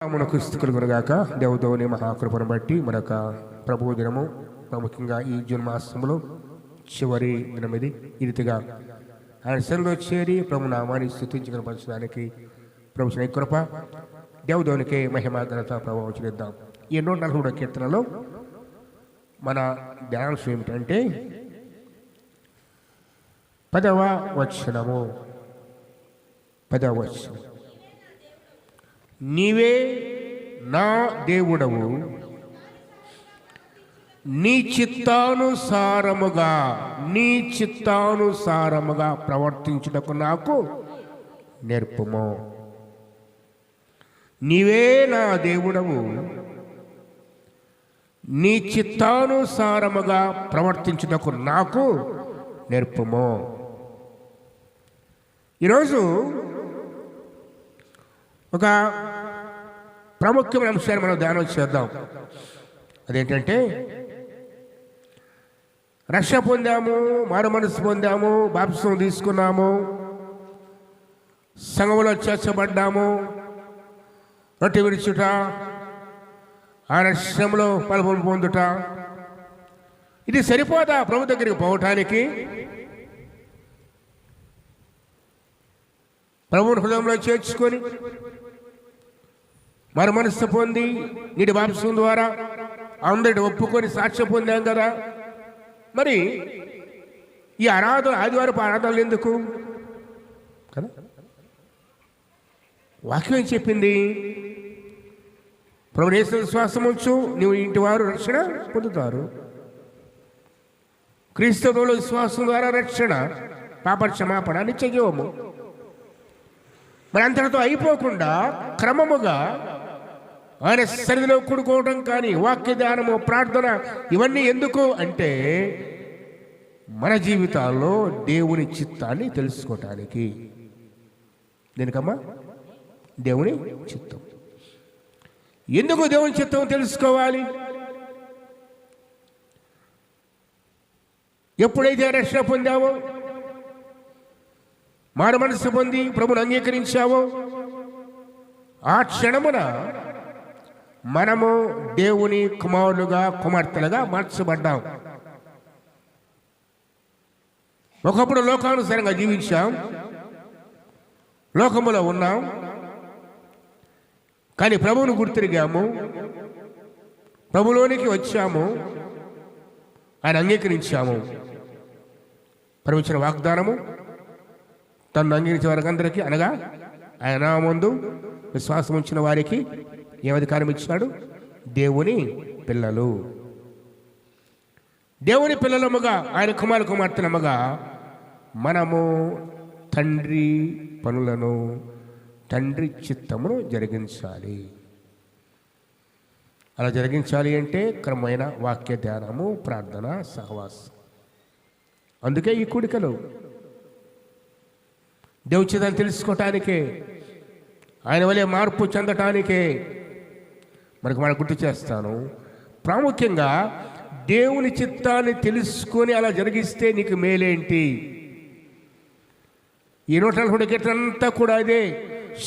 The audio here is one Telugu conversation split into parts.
మనకు స్థితులుగాక దేవదేవుని మహాకృపను బట్టి మనక ప్రభు దినము ప్రాముఖ్యంగా ఈ జూన్ మాసంలో చివరి దినం ఇది. ఈ రీతిగా ఆయన శరణలో చేరి ప్రభు నామాన్ని స్థుతించి కనపరచడానికి ప్రభు కృప దేవదేవునికి మహిమ ఘనత ప్రభావం చేద్దాం. ఈ 140వ కీర్తనలో మన ధ్యానాంశం ఏమిటంటే 10వ వచనము. 10వ వచనం, నీవే నా దేవుడవు, నీ చిత్తానుసారముగా ప్రవర్తించుటకు నాకు నేర్పుము. నీవే నా దేవుడవు, నీ చిత్తానుసారముగా ప్రవర్తించుటకు నాకు నేర్పుము. ఈరోజు ఒక ప్రాముఖ్యమైన అంశాన్ని మనం ధ్యానం చేద్దాం. అదేంటంటే, రక్షణ పొందాము, మారు మనసు పొందాము, బాప్తిసం తీసుకున్నాము, సంఘములో చేర్చబడ్డాము, రొట్టె విరుచుట, ఆ రక్షణలో పాల్గొని పొందుట, ఇది సరిపోదా ప్రభు దగ్గరికి పోవటానికి? ప్రభువుని హృదయంలో చేర్చుకొని మరి మనస్సు పొంది నీటి బాప్తిసం ద్వారా అందరిని ఒప్పుకొని సాక్ష్యం పొందాం కదా. మరి ఈ ఆదివారపు ఆరాధనలు ఎందుకు కదా? వాక్యం ఏం చెప్పింది? ప్రభువు యేసు విశ్వాసం ఉంచు, నువ్వు ఇంటి వారు రక్షణ పొందుతారు. క్రీస్తువులో విశ్వాసం ద్వారా రక్షణ, పాప క్షమాపణ, నిత్య జీవము. మరి అంతటితో అయిపోకుండా క్రమముగా ఆయన సన్నిధిలో కూడుకోవడం కానీ, వాక్య ధ్యానము, ప్రార్థన, ఇవన్నీ ఎందుకు అంటే మన జీవితాల్లో దేవుని చిత్తాన్ని తెలుసుకోవటానికి. దేనికమ్మా? దేవుని చిత్తం. ఎందుకు దేవుని చిత్తం తెలుసుకోవాలి? ఎప్పుడైతే రక్షణ పొందావో, మారు మనసు పొంది ప్రభుని అంగీకరించావో, ఆ క్షణమున మనము దేవుని కుమారులుగా, కుమార్తెలుగా మార్చబడ్డాం. ఒకప్పుడు లోకానుసారంగా జీవించాం, లోకములో ఉన్నాం, కానీ ప్రభువును గుర్తిరిగాము, ప్రభులోనికి వచ్చాము, ఆయన అంగీకరించాము. ప్రభు ఇచ్చిన వాగ్దానము తను అంగీకరించే వారికి అందరికీ, అనగా ఆయన ముందు విశ్వాసం ఉంచిన వారికి ఏం అధికారం ఇచ్చాడు? దేవుని పిల్లలు. దేవుని పిల్లలముగా, ఆయన కుమారు కుమార్తెలముగా మనము తండ్రి పనులను, తండ్రి చిత్తమును జరిగించాలి. అలా జరిగించాలి అంటే క్రమమైన వాక్య ధ్యానము, ప్రార్థన, సహవాసం. అందుకే ఈ కూడికలు దేవుని చిత్తాన్ని తెలుసుకోవటానికే, ఆయన వలె మార్పు చెందటానికే. మనకు గుర్తు చేస్తాను, ప్రాముఖ్యంగా దేవుని చిత్తాన్ని తెలుసుకొని అలా జరిగిస్తే నీకు మేలేంటి? ఈ 140 కీర్తనంతా కూడా అదే.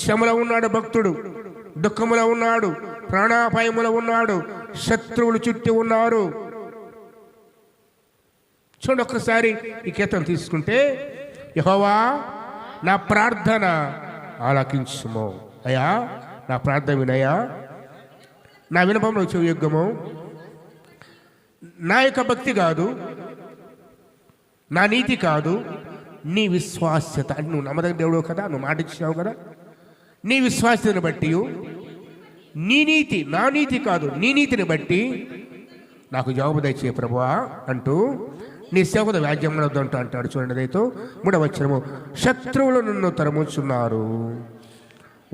శ్రమలో ఉన్నాడు భక్తుడు, దుఃఖములో ఉన్నాడు, ప్రాణాపాయములో ఉన్నాడు, శత్రువులు చుట్టి ఉన్నారు. చూడండి ఒక్కసారి ఈ కీర్తన తీసుకుంటే, యెహోవా నా ప్రార్థన ఆలకించుము. అయ్యా నా ప్రార్థన వినయా, నా వినపంలో చెవియొగ్గము. నా యొక్క భక్తి కాదు, నా నీతి కాదు, నీ విశ్వాస్యత. అంటే నువ్వు నమ్మదగిన దేవుడు కదా, నువ్వు మాట ఇచ్చినావు కదా, నీ విశ్వాస్యతను బట్టి, నీ నీతి, నా నీతి కాదు, నీ నీతిని బట్టి నాకు జవాబు దయచే ప్రభువా అంటూ నీ సేవకుడు వ్యాజ్యం అంటాడు. చూడండి అదైతే 3వ వచనము, శత్రువులు నన్ను తరుముచున్నారు,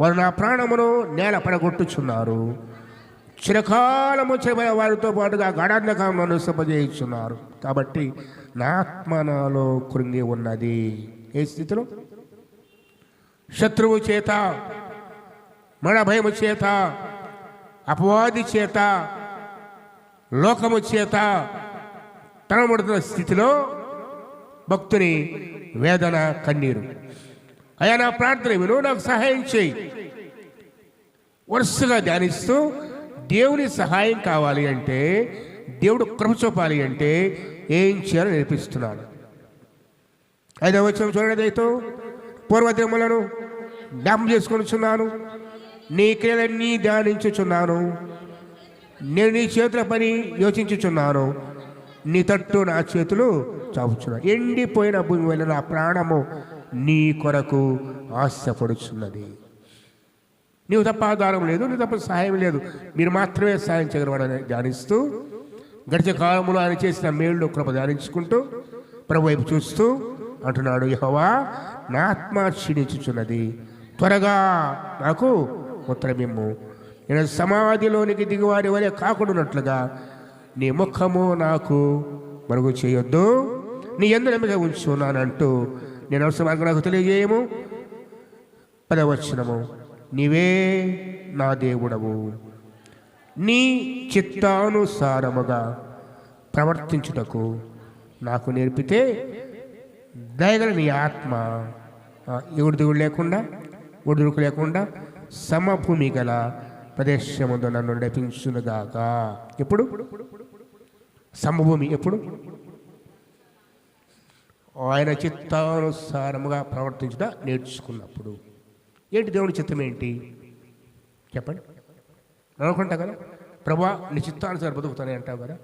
వారు నా ప్రాణమును నేల పడగొట్టుచున్నారు, చిరకాలము చెబుతున్న వారితో పాటుగా గాఢాంధకారంలో నివసింపజేయుచున్నారు. కాబట్టి నా ఆత్మ నాలో కృంగి ఉన్నది. ఏ స్థితిలో? శత్రువు చేత, మన భయము చేత, అపవాది చేత, లోకము చేత తనబడుతున్న స్థితిలో భక్తుని వేదన, కన్నీరు. అయ్యా నా ప్రార్థన విను, నాకు సహాయం చేయి. వరుసగా ధ్యానిస్తూ దేవుని సహాయం కావాలి అంటే, దేవుడు కృప చూపాలి అంటే ఏం చేయాలో నేర్పిస్తున్నాడు. 5వ వచనం చూడండి. అయితే పూర్వదినములను జ్ఞాపం చేసుకొనిచున్నాను, నీ క్రియలన్నీ ధ్యానించుచున్నాను, నేను నీ చేతుల పని యోచించుచున్నాను, నీ తట్టు నా చేతులు చాపుచున్నాను. ఎండిపోయిన భూమి వల్ల నా ప్రాణము నీ కొరకు ఆశపడుచున్నది. నీవు తప్ప ఆధారం లేదు, నీ తప్ప సహాయం లేదు, మీరు మాత్రమే సహాయం చేయగలవాడని ధ్యానిస్తూ, గడిచే కాలంలో ఆయన చేసిన మేళ్ళు కృప ధ్యానించుకుంటూ ప్రభు వైపు చూస్తూ అంటున్నాడు, యెహోవా నా ఆత్మ క్షీణించుచున్నది, త్వరగా నాకు ఉత్తరమిమ్ము. నేను సమాధిలోనికి దిగువారి వలె కాకుండానట్లుగా నీ ముఖము నాకు మరుగు చేయొద్దు, నీ యందు నమ్మిక ఉంచున్నానంటూ నేను అవసరం నాకు తెలియజేయము. 10వ వచనము, నీవే నా దేవుడవు, నీ చిత్తానుసారముగా ప్రవర్తించుటకు నాకు నేర్పితే దయగల నీ ఆత్మ ఎగుడు లేకుండా ఒడుదురుకు లేకుండా సమభూమి గల ప్రదేశముందు నన్ను నడిపించునుగాక. ఎప్పుడు సమభూమి? ఎప్పుడు? ఆయన చిత్తానుసారముగా ప్రవర్తించుట నేర్చుకున్నప్పుడు. ఏంటి దేవుని చిత్తం ఏంటి చెప్పండి? అనుకుంటా కదా, ప్రభా నీ చిత్తానుసారం బతుకుతానే అంటావు కదా.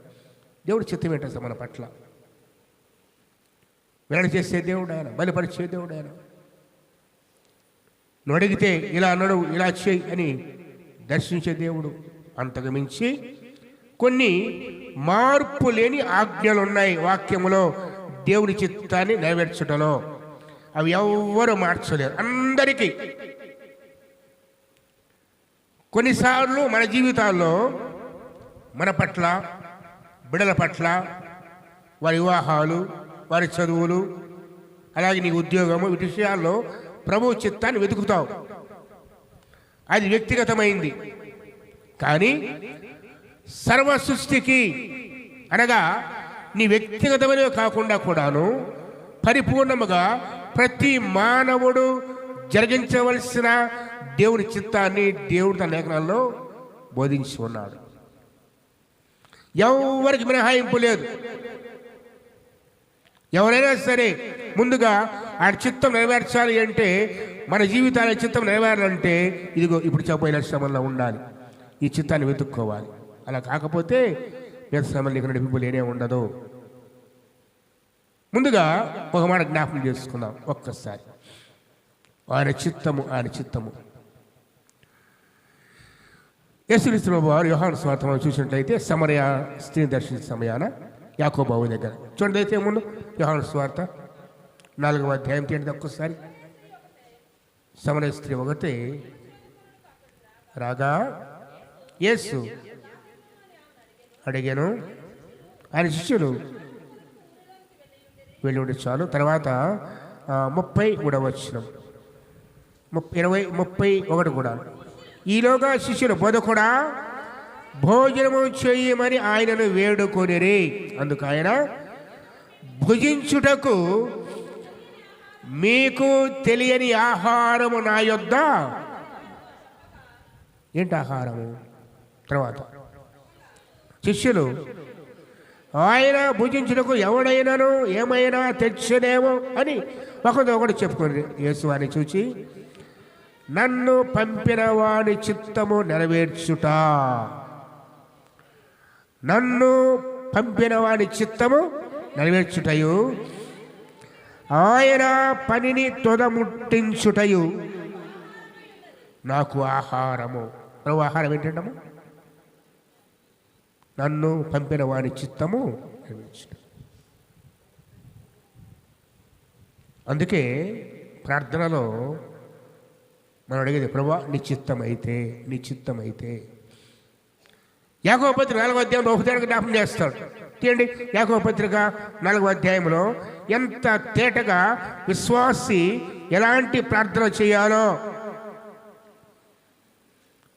దేవుడి చిత్తం ఏంటి అసలు మన పట్ల? వెల్లడి చేసే దేవుడు ఆయన, బలిపరిచే దేవుడు ఆయన. నువ్వు అడిగితే ఇలా అన్నాడు, ఇలా చేయి అని దర్శించే దేవుడు. అంతకు మించి కొన్ని మార్పు లేని ఆజ్ఞలు ఉన్నాయి వాక్యములో దేవుని చిత్తాన్ని నెరవేర్చడంలో. అవి ఎవ్వరూ మార్చలేరు, అందరికీ. కొన్నిసార్లు మన జీవితాల్లో మన పట్ల, బిడ్డల పట్ల, వారి వివాహాలు, వారి చదువులు, అలాగే నీ ఉద్యోగము, వీటి విషయాల్లో ప్రభు చిత్తాన్ని వెతుకుతావు. అది వ్యక్తిగతమైంది. కానీ సర్వ సృష్టికి అనగా నీ వ్యక్తిగతమైనవి కాకుండా కూడాను పరిపూర్ణముగా ప్రతి మానవుడు జరిగించవలసిన దేవుని చిత్తాన్ని దేవుడు తన లేఖనాల్లో బోధించి ఉన్నాడు. ఎవరికి మినహాయింపు లేదు. ఎవరైనా సరే ముందుగా ఆ చిత్తం నెరవేర్చాలి అంటే, మన జీవితాల చిత్తం నెరవేరాలంటే ఇదిగో ఇప్పుడు చెప్పబోయే శ్రమంలో ఉండాలి, ఈ చిత్తాన్ని వెతుక్కోవాలి. అలా కాకపోతే మీద శ్రమలు ఇక్కడ నడిపింపు లేనే ఉండదు. ముందుగా ఒక మాట జ్ఞాపకం చేసుకుందాం ఒక్కసారి. ఆయన చిత్తము, ఆయన చిత్తము. యేసుక్రీస్తు వారు యోహాను సువార్తను చూసినట్లయితే సమరయ స్త్రీని దర్శించిన సమయాన యాకోబు దగ్గర చూడండి. అయితే ముందు యోహాను సువార్త 4వ అధ్యాయం తీయండి ఒక్కసారి. సమరయ స్త్రీ ఒకటి రాగా యేసు అడిగాను, ఆయన శిష్యులు వెళ్ళి ఉండి చాలు. తర్వాత 30 వచనం 31 కూడా. ఈలోగా శిష్యులు బోధకుడా భోజనము చేయమని ఆయనను వేడుకొనిరి. అందుకు ఆయన, భుజించుటకు మీకు తెలియని ఆహారము నా యొద్ద. ఏంటి ఆహారము? తర్వాత శిష్యులు ఆయన భుజించుటకు ఎవడైనాను ఏమైనా తెచ్చనేమో అని ఒకడు చెప్పుకొని యేసు అని చూచి, నన్ను పంపిన వాని చిత్తము నెరవేర్చుట, నన్ను పంపిన వాని చిత్తము నెరవేర్చుటయు, ఆయన పనిని తొదముట్టించుటయు నాకు ఆహారము. ప్రభు ఆహారం ఏంటంటాము? నన్ను పంపిన వాని చిత్తము నెరవేర్చుట. అందుకే ప్రార్థనలో మనం అడిగేది, ప్రభా నీ చిత్తమైతే, నీ చిత్తమైతే. యాకోబు పత్రిక 4వ అధ్యాయంలో ఒకదానికి జ్ఞాపకం చేస్తాడు. తీయండి యాకోబు పత్రిక 4వ అధ్యాయంలో ఎంత తేటగా విశ్వాసి ఎలాంటి ప్రార్థన చేయాలో.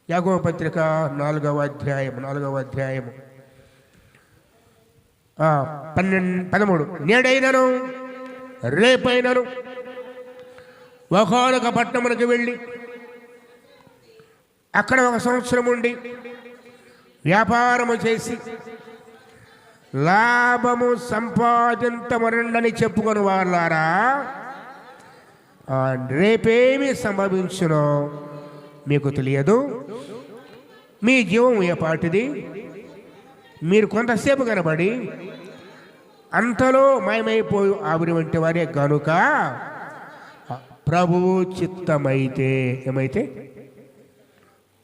యాకోబు పత్రిక 4వ అధ్యాయం 13 నేడైనను రేపైనను ఒకనొక పట్టణమునకు వెళ్ళి అక్కడ 1 సంవత్సరం ఉండి వ్యాపారము చేసి లాభము సంపాదించమనండని చెప్పుకొని వాళ్ళారా, రేపేమి సంభవించునో మీకు తెలియదు. మీ జీవం ఏపాటిది? మీరు కొంతసేపు కనబడి అంతలో మాయమైపోయి ఆవిరి వంటి వారే గనుక ప్రభువు చిత్తమైతే, ఏమైతే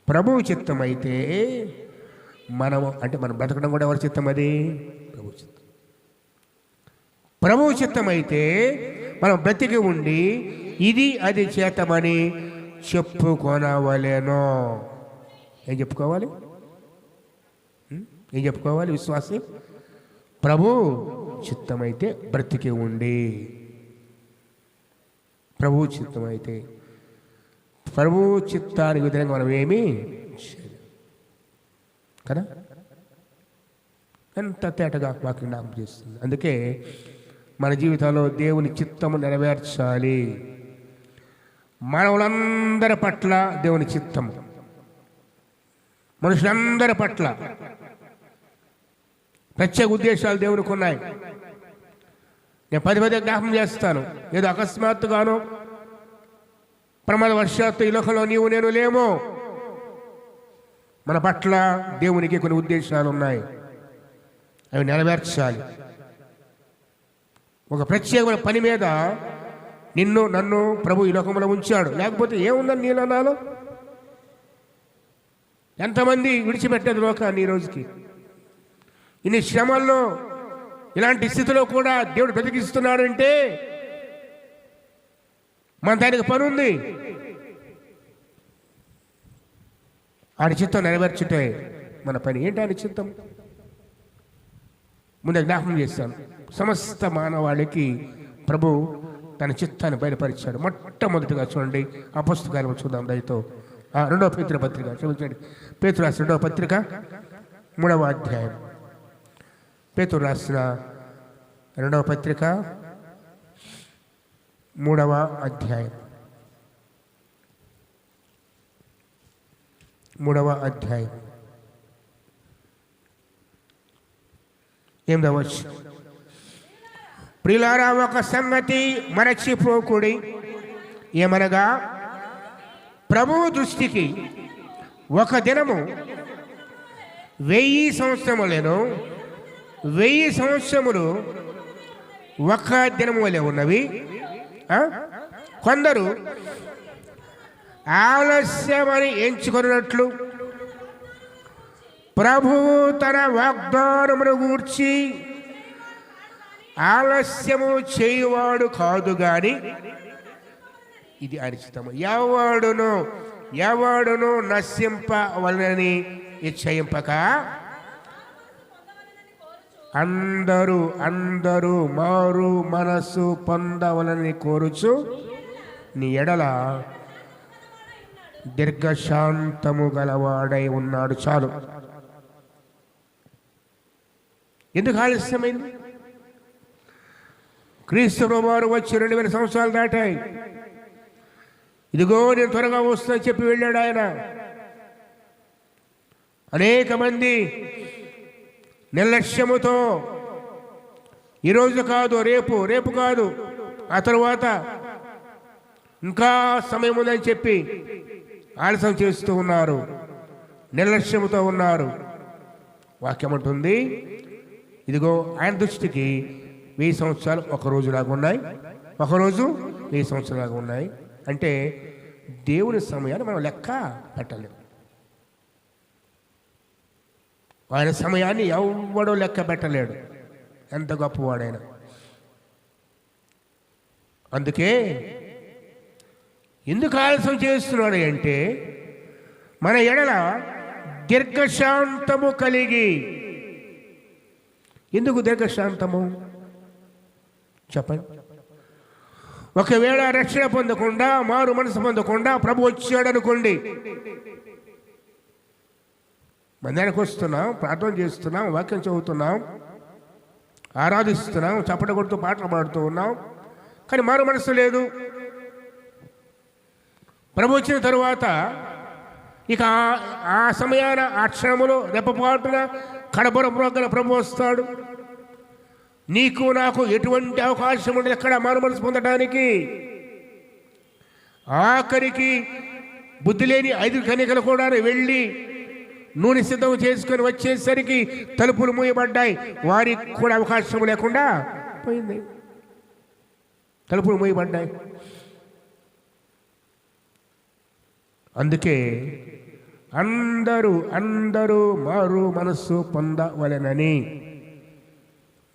ప్రభువు చిత్తమైతే మనము, అంటే మనం బ్రతకడం కూడా ఎవరి చిత్తం? అది ప్రభు చిత్తం. ప్రభువు చిత్తమైతే మనం బ్రతికి ఉండి ఇది అది చేతమని చెప్పుకొనవలెను. ఏం చెప్పుకోవాలి? ఏం చెప్పుకోవాలి విశ్వాసి? ప్రభు చిత్తమైతే బ్రతికి ఉండి, ప్రభు చిత్తమైతే, ప్రభు చిత్తానికి విధంగా మనం ఏమీ కదా, ఎంత తేటగా వాక్యం జ్ఞాపకం చేస్తుంది. అందుకే మన జీవితంలో దేవుని చిత్తము నెరవేర్చాలి. మానవులందరి పట్ల దేవుని చిత్తము, మనుషులందరి పట్ల ప్రత్యేక ఉద్దేశాలు దేవునికి ఉన్నాయి. నేను 10 జ్ఞాపకం చేస్తాను. ఏదో అకస్మాత్తుగానో ప్రమాదవశాత్తు ఈ లోకంలో నీవు నేను లేమో, మన పట్ల దేవునికి కొన్ని ఉద్దేశాలు ఉన్నాయి, అవి నెరవేర్చాలి. ఒక ప్రత్యేకమైన పని మీద నిన్ను నన్ను ప్రభు ఈ లోకంలో ఉంచాడు. లేకపోతే ఏముందని నేను అన్నాను? ఎంతమంది విడిచిపెట్టేది లోకాన్ని ఈ రోజుకి? ఇన్ని శ్రమల్లో ఇలాంటి స్థితిలో కూడా దేవుడు బ్రతికిస్తున్నాడంటే మన దానికి పని ఉంది. ఆయన చిత్తం నెరవేర్చుటే మన పని. ఏంటి ఆయన చిత్తం? ముందే జ్ఞాపకం చేస్తాను. సమస్త మానవాళికి ప్రభు తన చిత్తాన్ని బయలుపరిచాడు. మొట్టమొదటిగా చూడండి, ఆ పుస్తకాలు చూద్దాం దయతో. 2వ పేతురు పత్రిక, క్షమించండి, పేతురు రాసిన 2వ పత్రిక 3వ అధ్యాయం. పేతురు రాసిన 2వ పత్రిక 3వ అధ్యాయం. 3వ అధ్యాయం 8వ వచనం. ప్రియులారా, ఒక సంగతి మరచిపోకుడి, ఏమనగా ప్రభువు దృష్టికి ఒక దినము 1000 సంవత్సరములను, 1000 సంవత్సరములు ఒక దినము వలె ఉన్నవి. కొందరు ఆలస్యమని ఎంచుకున్నట్లు ప్రభువు తన వాగ్దానమును గూర్చి ఆలస్యము చేయువాడు కాదు గాని, ఇది అనిశ్చితము, ఎవడును నశింపవలనని ఇచ్చయింపక అందరూ మారు మనస్సు పొందవలని కోరుచు నీ ఎడల దీర్ఘశాంతము గలవాడై ఉన్నాడు. చాలు. ఎందుకు ఆలస్యమైంది? క్రీస్తు వారు వచ్చి 2000 సంవత్సరాలు దాటాయి. ఇదిగో నేను త్వరగా వస్తున్నా చెప్పి వెళ్ళాడు ఆయన. అనేక మంది నిర్లక్ష్యముతో ఈరోజు కాదు, రేపు కాదు, ఆ తరువాత ఇంకా సమయం ఉందని చెప్పి ఆలస్యం చేస్తూ ఉన్నారు, నిర్లక్ష్యముతో ఉన్నారు. వాక్యం అంటుంది, ఇదిగో ఆయన దృష్టికి 1000 సంవత్సరాలు ఒక రోజులాగా ఉన్నాయి, ఒకరోజు 1000 సంవత్సరాలుగా ఉన్నాయి. అంటే దేవుని సమయాన్ని మనం లెక్క పెట్టలేము. ఆయన సమయాన్ని ఎవడో లెక్క పెట్టలేడు, ఎంత గొప్పవాడైనా. అందుకే ఎందుకు ఆలస్యం చేస్తున్నాడు అంటే, మన ఎడల దీర్ఘశాంతము కలిగి. ఎందుకు దీర్ఘశాంతము చెప్పండి? ఒకవేళ రక్షణ పొందకుండా, మారు మనసు పొందకుండా ప్రభు వచ్చాడు అనుకోండి, మందిరానికి వస్తున్నాం, ప్రార్థన చేస్తున్నాం, వాక్యం చదువుతున్నాం, ఆరాధిస్తున్నాం, చప్పట కొడుతూ పాటలు పాడుతూ ఉన్నాం, కానీ మారు మనసు లేదు. ప్రభు వచ్చిన తరువాత ఇక ఆ సమయాన ఆ క్షణములో రెప్పపాటున కడబొర ప్రభు వస్తాడు. నీకు నాకు ఎటువంటి అవకాశం ఉండదు ఎక్కడ మారుమనసు పొందడానికి. ఆఖరికి బుద్ధి లేని 5 కన్యకలు కూడా వెళ్ళి నూనె సిద్ధం చేసుకొని వచ్చేసరికి తలుపులు మూయబడ్డాయి. వారికి కూడా అవకాశం లేకుండా పోయింది. తలుపులు మూయబడ్డాయి. అందుకే అందరూ మారు మనస్సు పొందవలెనని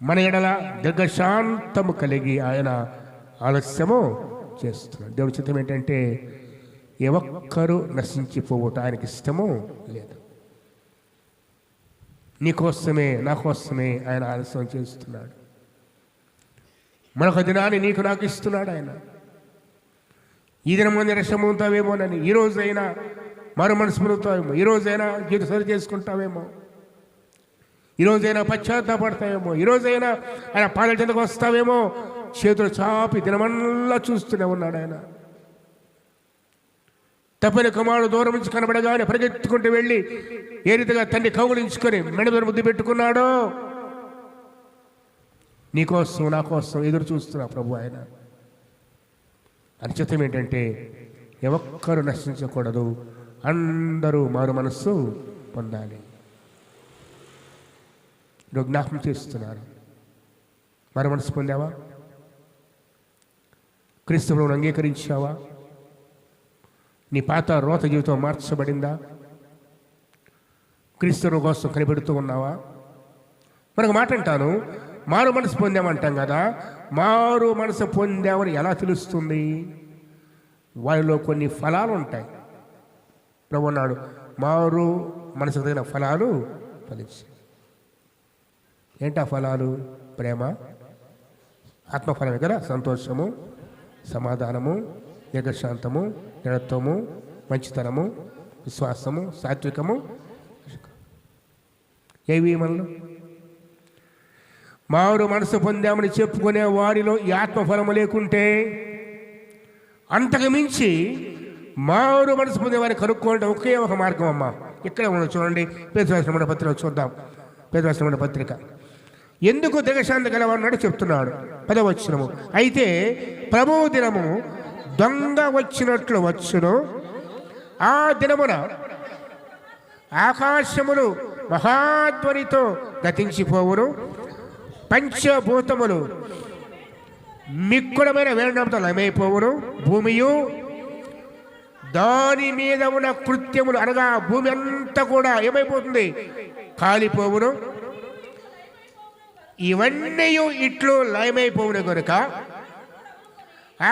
మన ఎడల దీర్ఘశాంతము కలిగి ఆయన ఆలస్యము చేస్తున్నాడు. దేవుడి చిత్తం ఏంటంటే ఏ ఒక్కరూ నశించిపోవట ఆయనకి ఇష్టము లేదు. నీకోసమే నా కోసమే ఆయన ఆలస్యం చేస్తున్నాడు. మరొక దినాన్ని నీకు నాకు ఇస్తున్నాడు ఆయన. ఈ దినం ముందు రక్షణ పొందుతావేమోనని, ఈరోజైనా మరో మనసు పొందుతావేమో, ఈరోజైనా జీవితం సరి చేసుకుంటావేమో, ఈరోజైనా పశ్చాత్తాపడతావేమో, ఈరోజైనా ఆయన పాలన చెందకు వస్తావేమో. చేతులు చాపి దినమల్లా చూస్తూనే ఉన్నాడు ఆయన. తప్పిన కుమారుడు దూరం నుంచి కనబడగానే పరిగెత్తుకుంటూ వెళ్ళి ఏ రీతిగా తండ్రి కౌగులించుకొని మెడదొర ముద్దు పెట్టుకున్నాడో, నీకోసం నా కోసం ఎదురు చూస్తున్నా ప్రభు ఆయన. అనిచితం ఏంటంటే ఏ ఒక్కరు నశించకూడదు, అందరూ మారు మనస్సు పొందాలి. నువ్వు జ్ఞాపకం చేస్తున్నారు. మారు మనస్సు పొందావా? క్రీస్తువును అంగీకరించావా? నీ పాత రోత జీవితం మార్చబడిందా? క్రీస్తువు కోసం కనిపెడుతూ ఉన్నావా? మరొక మాట అంటాను, మారు మనసు పొందామంటాం కదా. మారు మనసు పొందామని ఎలా తెలుస్తుంది? వారిలో కొన్ని ఫలాలు ఉంటాయి. ప్రభు అన్నాడు, మారు మనసుకు తగిన ఫలాలు ఫలించి. ఏంటా ఫలాలు? ప్రేమ, ఆత్మఫలమే కదా. సంతోషము, సమాధానము, దీర్ఘశాంతము, దృఢత్వము, మంచితనము, విశ్వాసము, సాత్వికము. ఏవి మనలో? మారు మనసు పొందామని చెప్పుకునే వారిలో ఈ ఆత్మఫలము లేకుంటే, అంతకు మించి మారు మనసు పొందేవారిని కనుక్కోవడం ఒకే ఒక మార్గం అమ్మ. ఇక్కడే ఉండదు చూడండి. పేదవాసిన పత్రిక చూద్దాం. పేదవాసిన పత్రిక ఎందుకు దిగశాంతి గలవన్నాడు చెప్తున్నాడు. 10వ వచనము, అయితే ప్రభువు దినము దొంగ వచ్చినట్లు వచ్చును. ఆ దినమున ఆకాశములు మహాధ్వనితో గతించిపోవును, పంచభూతములు మిక్కుడమైన వేరణంతో లయమైపోవును, భూమియు దాని మీద ఉన్న కృత్యములు అనగా భూమి అంతా కూడా ఏమైపోతుంది? కాలిపోవును. ఇవన్నీ ఇట్లు లయమైపోవును కనుక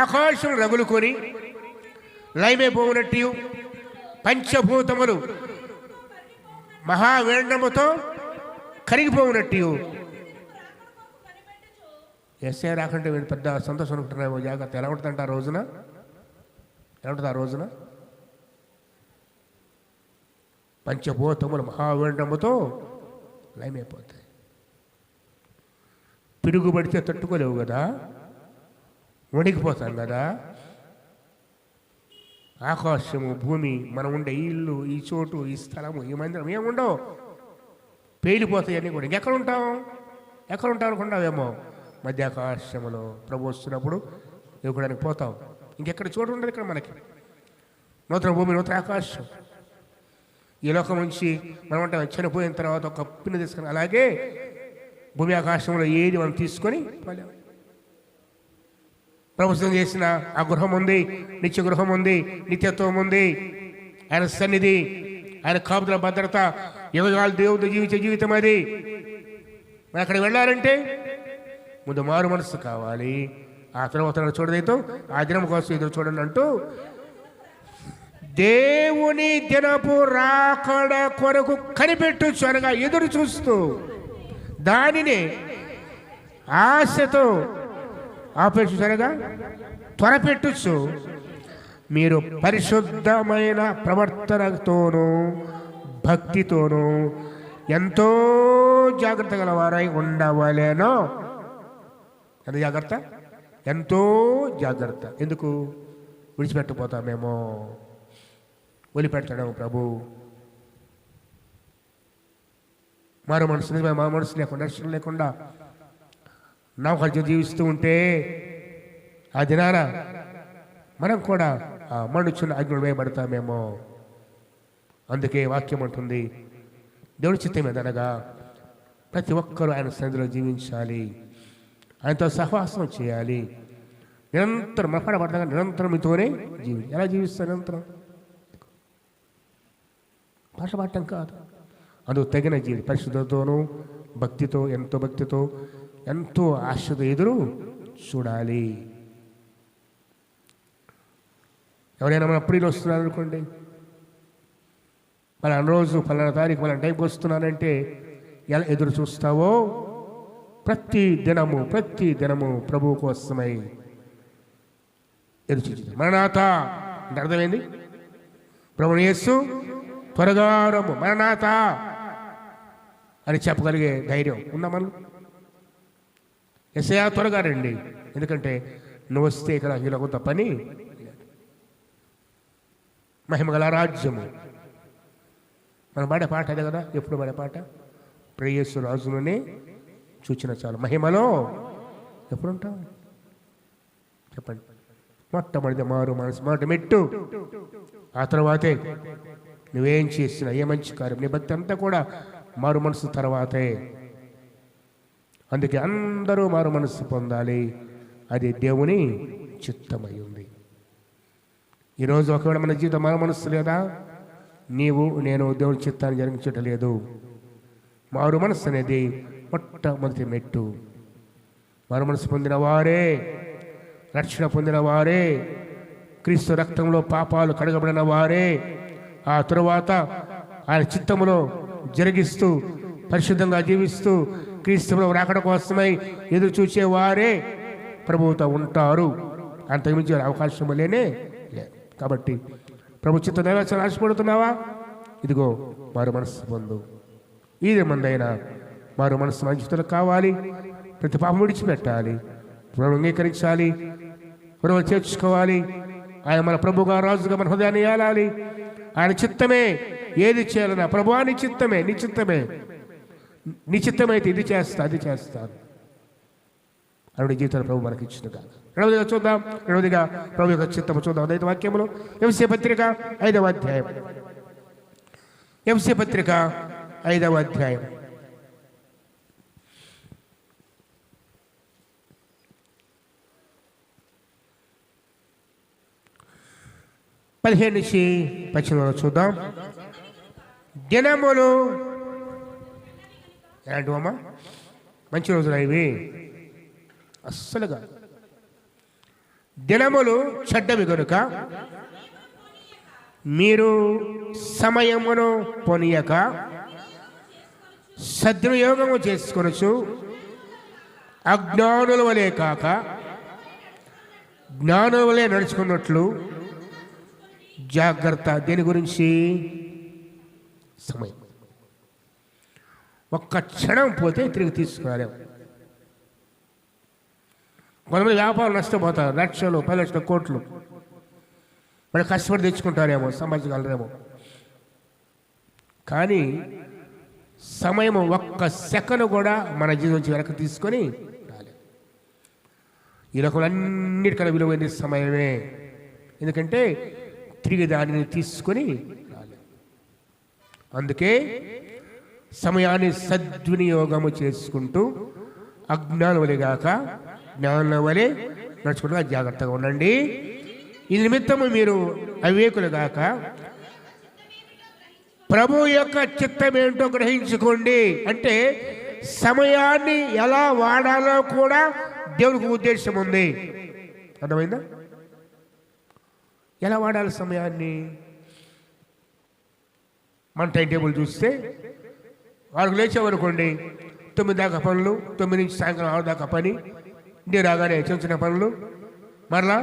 ఆకాశం రగులుకొని లయమైపోవునట్టు పంచభూతములు మహావేణముతో కరిగిపోవునట్టు. ఎస్ఐ రాకంటే వీళ్ళు పెద్ద సంతోషం అనుకుంటున్నామో. జాగ్రత్త. ఎలా ఉంటుందంట ఆ రోజున? ఎలా ఉంటుంది ఆ రోజున? పంచభూతములు మహావేణముతో లయమైపోతాయి. పిడుగుబడితే తట్టుకోలేవు కదా, వణికిపోతాం కదా. ఆకాశము, భూమి, మనం ఉండే ఇల్లు, ఈ చోటు, ఈ స్థలము, ఈ మందిరం ఏముండవు, పేలిపోతాయి అన్నీ కూడా. ఇంకెక్కడ ఉంటాం? ఎక్కడ ఉంటాం అనుకుంటావేమో. మధ్య ఆకాశములో ప్రభు వస్తున్నప్పుడు ఇవ్వడానికి పోతాం. ఇంకెక్కడ చోటు ఉండదు ఇక్కడ మనకి. నూతన భూమి, నూతన ఆకాశం. ఈ లోకం నుంచి మనం అంటే చనిపోయిన తర్వాత ఒక పిన్ను తీసుకుని, అలాగే భూమి ఆకాశంలో ఏది మనం తీసుకొని పోలేము. ప్రభుత్వం చేసిన ఆ గృహం ఉంది, నిత్య గృహం ఉంది, నిత్యత్వం ఉంది, ఆయన సన్నిధి, ఆయన కాపుదల, భద్రత, యువగాలు దేవుడు జీవించే జీవితం అది. మరి అక్కడ వెళ్ళాలంటే ముందు మారు మనసు కావాలి. ఆ తర్వాత చూడదైతే ఆ దినం కోసం ఎదురు చూడండి అంటూ దేవుని దినపు రాకడ కొరకు కనిపెట్టొచ్చు అనగా ఎదురు చూస్తూ దానిని ఆశతో ఆపేక్షనగా త్వరపెట్టచ్చు. మీరు పరిశుద్ధమైన ప్రవర్తనతోనూ భక్తితోనూ ఎంతో జాగ్రత్త గలవారై ఉండవలేనో. ఎంత జాగ్రత్త? ఎంతో జాగ్రత్త. ఎందుకు? విడిచిపెట్టపోతామేమో. వదిలిపెడతాడేమో ప్రభు. మారు మనసు లేకుండా రక్షణ లేకుండా నౌకర్యం జీవిస్తూ ఉంటే ఆ దినాన మనం కూడా ఆ మనుచున్న అగ్నిలో వేయబడతామేమో. అందుకే వాక్యం అంటుంది, దేవుడి చిత్తం ఏదనగా ప్రతి ఒక్కరూ ఆయన సన్నిధిలో జీవించాలి, ఆయనతో సహవాసం చేయాలి, నిరంతరం మరపడబడగా నిరంతరం మీతోనే ఎలా జీవిస్తారు? నిరంతరం పాటపడటం కాదు, అందుకు తగిన జీవి పరిశుద్ధతోనూ భక్తితో, ఎంతో ఆశతో ఎదురు చూడాలి. ఎవరైనా మన ప్రియులు వస్తున్నారు అనుకోండి, పలానా రోజు పలానా తారీఖు పలానా టైంకి వస్తున్నానంటే ఎలా ఎదురు చూస్తావో ప్రతి దినము ప్రభువు కోసమై ఎదురు చూస్తాం. మరణాత అంటే అర్థమైంది, ప్రభువు యేసు త్వరగా రమ్ము, మరణాత అని చెప్పగలిగే ధైర్యం ఉందా మనం? యేసయ్యా త్వరగా రండి, ఎందుకంటే నువ్వు వస్తే ఇక్కడ ఈ కొంత పని మహిమగల రాజ్యము. మనం పాడే పాట అదే కదా, ఎప్పుడు పాడే పాట, ప్రేయస్సు రాజులోనే చూచిన చాలు, మహిమలో ఎప్పుడు ఉంటాం చెప్పండి. మొట్టమొదటి మారు మనసు మాట మెట్టు, ఆ తర్వాతే నువ్వేం చేసినా ఏ మంచి కార్యం, నీ భక్తి అంతా కూడా మారు మనసు తర్వాతే. అందుకే అందరూ మారు మనసు పొందాలి, అది దేవుని చిత్తమై ఉంది. ఈరోజు ఒకవేళ మన జీవితం మారు మనసు లేదా, నీవు నేను దేవుని చిత్తాన్ని జరిగించటలేదు. మారు మనసు అనేది మొట్టమొదటి మెట్టు. మారు మనసు పొందిన వారే, రక్షణ పొందిన వారే, క్రీస్తు రక్తంలో పాపాలు కడగబడిన వారే, ఆ తరువాత ఆయన చిత్తములో జరిగిస్తూ పరిశుద్ధంగా జీవిస్తూ క్రీస్తులో రాకడ కోసమై ఎదురు చూసేవారే ప్రభువుతో ఉంటారు. అంతకుమించి అవకాశం లేనే లేదు. కాబట్టి ప్రభు చిత్త నెరవేర్చాలని ఆశపడుతున్నావా? ఇదిగో మారు మనసు పొందు. ఇది మందైనా మారు మనసు మంచితులు కావాలి. ప్రతి పాపం విడిచిపెట్టాలి, ప్రభు అంగీకరించాలి, ప్రభు చేర్చుకోవాలి. ఆయన మన ప్రభుగా రాజుగా మన హృదయాన్ని ఏలాలి. ఆయన చిత్తమే ఏది చేయాలన్నా, ప్రభువా నీ చిత్తమే, నీ చిత్తమైతే ఇది చేస్తా, అది చేస్తాను అరుడి జీవితాలు ప్రభు మనకి ఇచ్చినగా. రెండవదిగా చూద్దాం, ప్రభు యొక్క చిత్తము చూద్దాం. అదైతే వాక్యములు ఎఫెసీ పత్రిక 5వ అధ్యాయం, ఎఫెసీ పత్రిక 5వ అధ్యాయం 15 నుంచి 18 చూద్దాం. దినములు ఎలాంటివమ్మా? మంచి రోజులు ఇవి అస్సలుగా. దినములు చెడ్డవి కనుక మీరు సమయమును పొనియక సద్వినియోగము చేసుకొనొచ్చు, అజ్ఞానుల వలె కాక జ్ఞానుల వలె నడుచుకున్నట్లు జాగ్రత్త. దేని గురించి? సమయం. ఒక్క క్షణం పోతే తిరిగి తీసుకురాలేము. కొంతమంది వ్యాపారం నష్టపోతారు, లక్షలు 10 లక్షల కోట్లు వాళ్ళు కష్టపడి తెచ్చుకుంటారేమో, సంపాదించగలరేమో. కానీ సమయం ఒక్క సెకండ్ కూడా మన జీవితం నుంచి వెనక్కి తీసుకొని రాలేదు. ఈ లోకంలో అన్నిటికన్నా విలువైన సమయమే, ఎందుకంటే తిరిగి దానిని తీసుకొని రాలేదు. అందుకే సమయాన్ని సద్వినియోగము చేసుకుంటూ అజ్ఞానం వలె గాక జ్ఞానం వలె నడుచుకుంటూ జాగ్రత్తగా ఉండండి. ఈ నిమిత్తము మీరు అవివేకులు గాక ప్రభు యొక్క చిత్తం ఏంటో గ్రహించుకోండి. అంటే సమయాన్ని ఎలా వాడాలో కూడా దేవునికి ఉద్దేశం ఉంది. అర్థమైందా? ఎలా వాడాలి సమయాన్ని? మన టైం టేబుల్ చూస్తే 6కు లేచామనుకోండి, 9 దాకా పనులు, 9 నుంచి సాయంకాలం 6 దాకా పని, ఇంటికి రాగానే చిన్న చిన్న పనులు, మరలా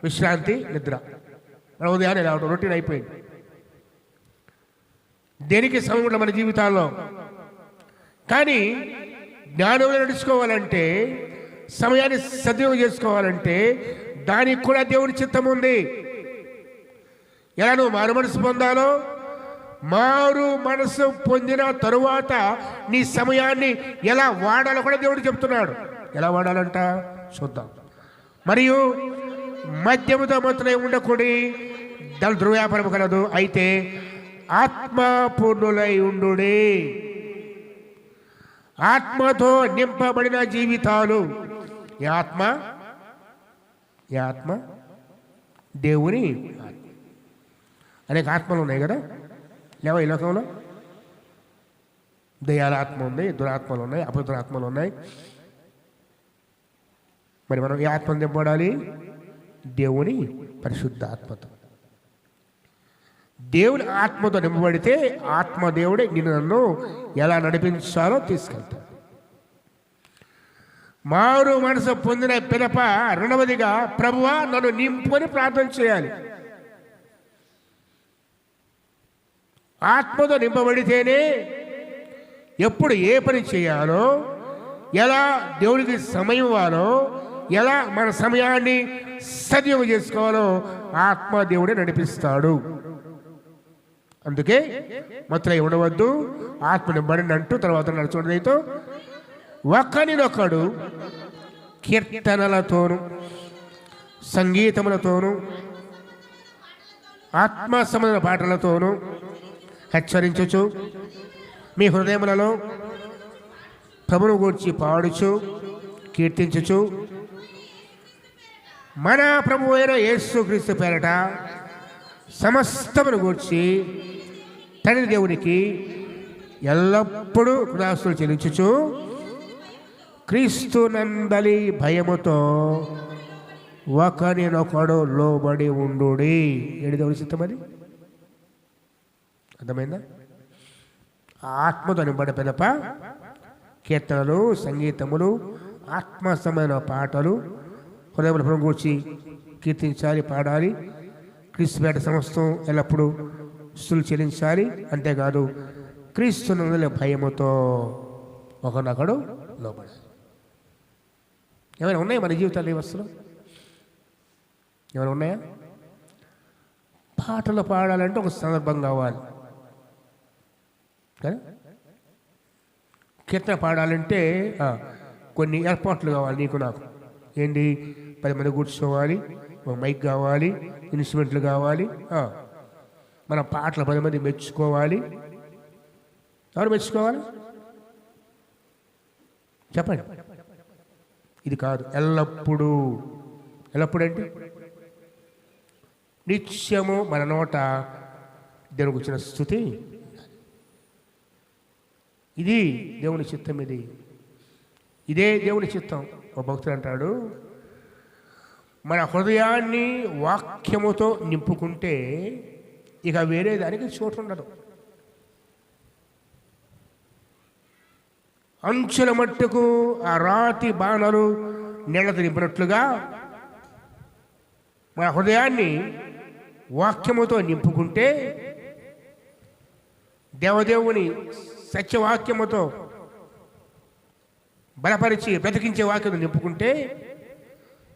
విశ్రాంతి, నిద్ర, ఉదయాన్నే రావడం, రొటీన్ అయిపోయింది. దేనికి సమయం ఉండదు మన జీవితాల్లో. కానీ జ్ఞానంలో నడుచుకోవాలంటే, సమయాన్ని సద్వినియోగం చేసుకోవాలంటే దానికి కూడా దేవుడి చిత్తం ఉంది. ఎలా నువ్వు మారు మనసు పొందాలో, మారు మనసు పొందిన తరువాత నీ సమయాన్ని ఎలా వాడాలో కూడా దేవుడు చెప్తున్నాడు. ఎలా వాడాలంట చూద్దాం. మరియు మద్యముతో మొత్తలై ఉండకూడి, దాని దుర్వ్యాపారం కలదు, అయితే ఆత్మపూర్ణులై ఉండుడి. ఆత్మతో నింపబడిన జీవితాలు. ఈ ఆత్మ దేవుని ఆత్మ. అనేక ఆత్మలు ఉన్నాయి కదా, లేవా ఈ లోకంలో? దయ్యాల ఆత్మ ఉంది, దురాత్మలు ఉన్నాయి, అపదురాత్మలు ఉన్నాయి. మరి మనం ఏ ఆత్మను నింపబడాలి? దేవుని పరిశుద్ధ ఆత్మతో. దేవుని ఆత్మతో నింపబడితే ఆత్మ దేవుడే నిన్ను నన్ను ఎలా నడిపించాలో తీసుకెళ్తాడు. మారు మనసు పొందిన పిదప రెండవదిగా ప్రభువా నన్ను నింపుకొని ప్రార్థన చేయాలి. ఆత్మతో నింపబడితేనే ఎప్పుడు ఏ పని చేయాలో, ఎలా దేవుడికి సమయం ఇవ్వాలో, ఎలా మన సమయాన్ని సద్వినియోగం చేసుకోవాలో ఆత్మ దేవుడే నడిపిస్తాడు. అందుకే మత్తులై ఉండవద్దు, ఆత్మ నింపబడండి అంటూ తర్వాత నడుచుకుంటూ ఒకరినొకడు కీర్తనలతోనూ సంగీతములతోనూ ఆత్మ సంబంధ పాటలతోనూ హెచ్చరించుచు మీ హృదయములలో ప్రభువును గూర్చి పాడుచు కీర్తించుచు మన ప్రభువు అయిన యేసుక్రీస్తు పేరట సమస్తమును గూర్చి తండ్రి దేవునికి ఎల్లప్పుడూ కృతజ్ఞతలు చెల్లించుచు క్రీస్తు నందలి భయముతో ఒకరినొకడు లోబడి ఉండుడి. ఏడు దేవుని చిత్తం అది. అర్థమైందా? ఆత్మతో నింపబడిన పిదప కీర్తనలు, సంగీతములు, ఆత్మ సంబంధమైన పాటలు హృదయముల ప్రభువును గూర్చి కీర్తించాలి, పాడాలి. క్రీస్తు పేట సమస్తం ఎల్లప్పుడూ స్తుతులు చెల్లించాలి. అంతేకాదు క్రీస్తు నందలి భయముతో ఒకరినొకడు లోబడాలి. ఏమైనా ఉన్నాయా మన జీవితాలు? ఈ వస్తువులు ఏమైనా ఉన్నాయా? పాటలు పాడాలంటే ఒక సందర్భం కావాలి కదా. కీర్తన పాడాలంటే కొన్ని ఏర్పాట్లు కావాలి నీకు నాకు. ఏంటి? 10 మంది కూర్చోవాలి, ఒక మైక్ కావాలి, ఇన్స్ట్రుమెంట్లు కావాలి, మన పాటలు 10 మంది మెచ్చుకోవాలి. ఎవరు మెచ్చుకోవాలి చెప్పండి? ఇది కాదు. ఎల్లప్పుడూ అంటే నిత్యము మన నోట దేవునికి వచ్చిన స్తుతి. ఇది దేవుని చిత్తం. ఇదే దేవుని చిత్తం. ఒక భక్తుడు అంటాడు, మన హృదయాన్ని వాక్యముతో నింపుకుంటే ఇక వేరే దానికి చోటు ఉండదు. అంచుల మట్టుకు ఆ రాతి బాణలు నీళ్లతో నింపినట్లుగా మన హృదయాన్ని వాక్యముతో నింపుకుంటే, దేవదేవుని సత్యవాక్యముతో బలపరిచి బ్రతికించే వాక్యం నింపుకుంటే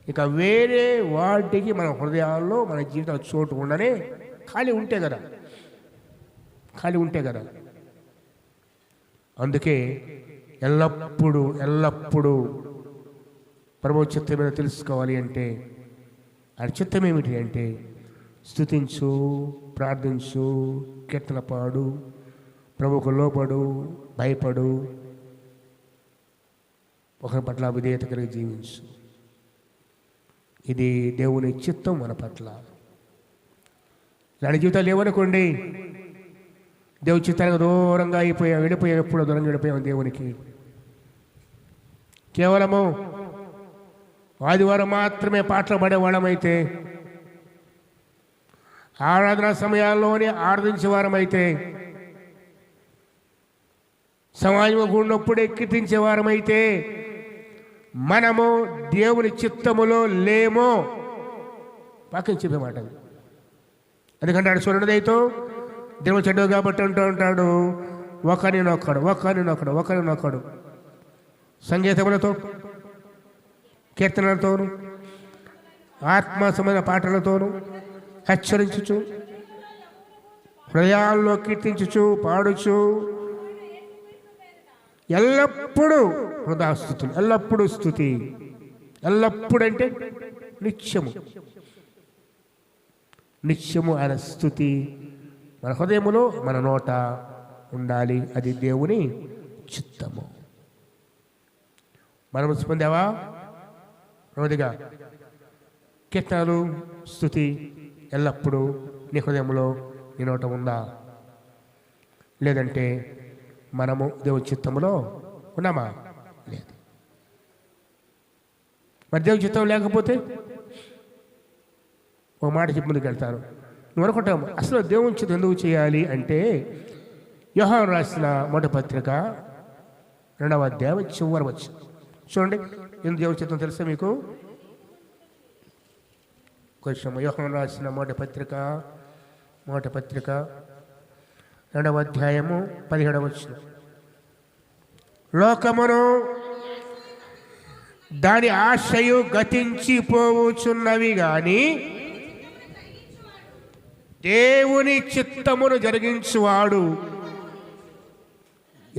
ఇక వేరే వాటికి మన హృదయాల్లో మన జీవితం చోటు ఉండనే. ఖాళీ ఉంటే కదా. అందుకే ఎల్లప్పుడూ ప్రభువు చిత్తం మీద తెలుసుకోవాలి అంటే, ఆయన చిత్తం ఏమిటి అంటే స్తుతించు, ప్రార్థించు, కీర్తన పాడు, ప్రభువుకు లోబడు, భయపడు, ఒకరి పట్ల విధేయత కలిగి జీవించు. ఇది దేవుని చిత్తం మన పట్ల. ఇలాంటి జీవితాలు లేవనుకోండి, దేవుని చిత్తానికి దూరంగా వెళ్ళిపోయాం. ఎప్పుడో దూరంగా వెళ్ళిపోయాం దేవునికి. కేవలము ఆదివారం మాత్రమే పాటలు పాడేవాళ్ళమైతే, ఆరాధన సమయాల్లోనే ఆరాధించేవారమైతే, సమాజంలో కూడినప్పుడే కీర్తించేవారమైతే మనము దేవుని చిత్తములో లేమో. వాక్యం చెప్పే మాట. ఎందుకంటే ఆడు చూడదైతే దేవుడు చెడ్డవు కాబట్టి అంటూ ఉంటాడు, ఒకరినొకడు సంగీతములతో, కీర్తనలతోనూ, ఆత్మ సంబంధ పాటలతోనూ హెచ్చరించుచు హృదయాల్లో కీర్తించుచు పాడుచు ఎల్లప్పుడూ హృదయస్థుతులు, ఎల్లప్పుడూ స్తుతి. ఎల్లప్పుడు అంటే నిత్యము, నిత్యము ఆయన స్తుతి మన హృదయములో మన నోట ఉండాలి. అది దేవుని చిత్తము. మనం పొందావా? మొదటిగా కీర్తనలు, స్తుతి ఎల్లప్పుడూ నీ హృదయంలో నీ నోట ఉందా? లేదంటే మనము దేవుని చిత్తములో ఉన్నామా? లేదు. మరి దేవుని చిత్తం లేకపోతే ఒక మాట చెప్పి ముందుకు వెళ్తాను. నువ్వు అనుకుంటాము అసలు దేవుని చిత్తం ఎందుకు చేయాలి అంటే, యోహాను రాసిన మొదటి పత్రిక 2వ అధ్యాయం చివరి వచనం చూడండి. ఎందుకు దేవుని చిత్తం తెలుసా మీకు? కొంచెం యోహాను రాసిన మొదటి పత్రిక 2వ అధ్యాయము 17వ వచనం. లోకమును దాని ఆశయు గతించిపోవుచున్నవి గాని దేవుని చిత్తమును జరిగించువాడు.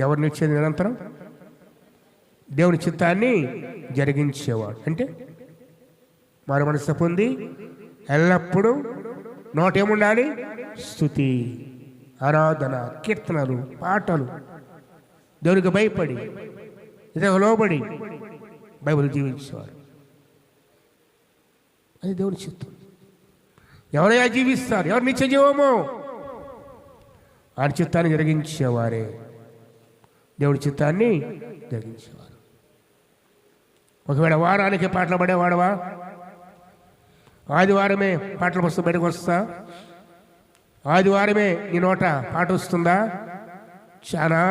ఎవరిని ఇచ్చేది నిరంతరం? దేవుని చిత్తాన్ని జరిగించేవాడు. అంటే మారు మనసు పొంది ఎల్లప్పుడూ నోటేముండాలి? స్తుతి, ఆరాధన, కీర్తనలు, పాటలు, దేవునికి భయపడి ఇతరులకు లోబడి బైబిల్ జీవించేవారు. అది దేవుని చిత్తం. ఎవరైనా జీవిస్తారు, ఎవరు నిత్య జీవమో ఆ చిత్తాన్ని జరిగించేవారే దేవుడి చిత్తాన్ని జరిగించేవారు. ఒకవేళ వారానికి పాటలు పడేవాడవా? ఆదివారమే పాటల పుస్తకం బయటకు వస్తా? ఆదివారమే నీ నోట పాట వస్తుందా? చాలా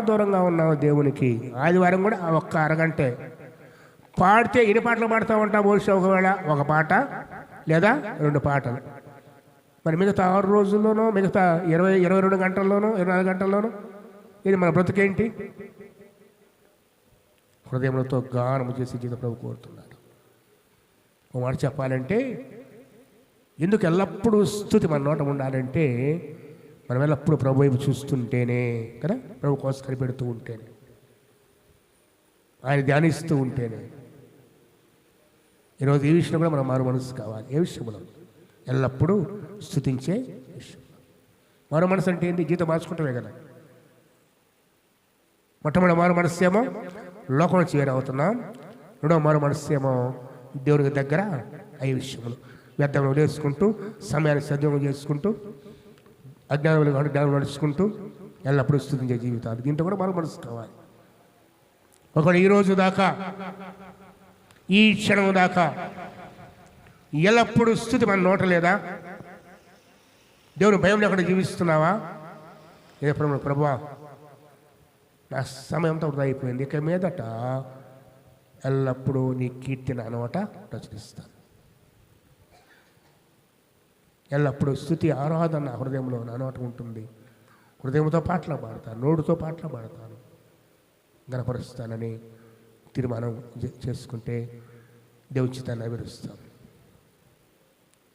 దూరంగా ఉన్నావు దేవునికి. ఆదివారం కూడా ఒక్క అరగంటే పాడితే ఎన్ని పాటలు పాడుతూ ఉంటావు? బహుశా ఒకవేళ ఒక పాట లేదా 2 పాటలు. మరి మిగతా 6 రోజుల్లోనూ, మిగతా 22 గంటల్లోనూ, 24 గంటల్లోనూ ఇది మన బ్రతుకేంటి? హృదయంతో గానము చేసి జీవిత ప్రభు కోరుతున్నాడు. ఒక మాట చెప్పాలంటే, ఎందుకు ఎల్లప్పుడూ స్తుతి మన నోట ఉండాలంటే, మనం ఎల్లప్పుడూ ప్రభు వైపు చూస్తుంటేనే కదా, ప్రభు కోసం కనిపెడుతూ ఉంటేనే, ఆయన ధ్యానిస్తూ ఉంటేనే. ఈరోజు ఈ విషయంలో కూడా మనం మారు మనసు కావాలి. ఏ విషయంలో? ఎల్లప్పుడూ స్తుతించే విషయం. మారు మనసు అంటే ఏంటి? జీవితం మార్చుకుంటామే కదా. మొట్టమొదటి మారు మనసు ఏమో లోకంలో చేరవుతున్నాం. 2వ మారు మనసు ఏమో దేవునికి దగ్గర అయ్యే విషయంలో వ్యర్థంలో నేర్చుకుంటూ, సమయాన్ని సద్వినియోగం చేసుకుంటూ, జ్ఞానం నడుచుకుంటూ ఎల్లప్పుడూ స్తుతించే జీవితాలు. దీంట్లో కూడా మారు మనసు కావాలి. ఒకడు ఈరోజు దాకా, ఈ క్షణం దాకా ఎల్లప్పుడూ స్తుతి మన నోట లేదా? దేవుని భయం లేకుండా జీవిస్తున్నావా? ఏ ప్రభువా నా సమయం అంతా వృధా అయిపోయింది, ఇక మీదట ఎల్లప్పుడూ నీ కీర్తి నా నోట రచనిస్తాను. ఎల్లప్పుడూ స్తుతి, ఆరాధన హృదయంలో నా నోట ఉంటుంది. హృదయంతో పాటలు పాడతాను, నోటితో పాటలు పాడతాను, గణపరుస్తానని తీర్మానం చేసుకుంటే దేవుని చిత్తాన్ని నెరవేరుస్తాం.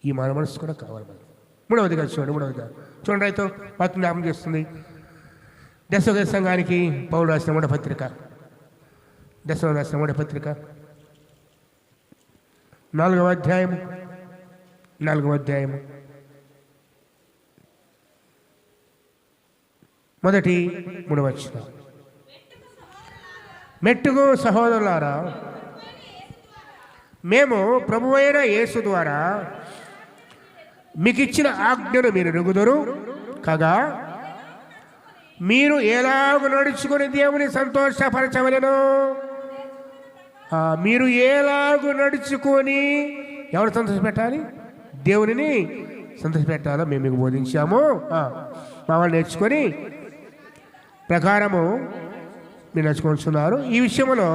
ఈ మన మనసు కూడా కావాలి మనకి. 3వదిగా చూడండి రైతు వాక్యం జ్ఞాపకం చేస్తుంది. దశలోక సంఘానికి పౌలు రాసిన మొదటి పత్రిక, దశలోక రాసిన మొదటి పత్రిక 4వ అధ్యాయము మొదటి 3 వచనం. మెట్టుకు సహోదరులారా, మేము ప్రభువైన యేసు ద్వారా మీకు ఇచ్చిన ఆజ్ఞను మీరు ఎరుగుదురు కాగా, మీరు ఎలాగ నడుచుకుని దేవుని సంతోషపరచవలెను. మీరు ఎలాగ నడుచుకొని ఎవరు సంతోషపెట్టాలి? దేవునిని సంతోషపెట్టాలో మేము మీకు బోధించాము. మా వాళ్ళు నేర్చుకొని ప్రకారము మీరు నడుచుకుంటున్నారు. ఈ విషయంలో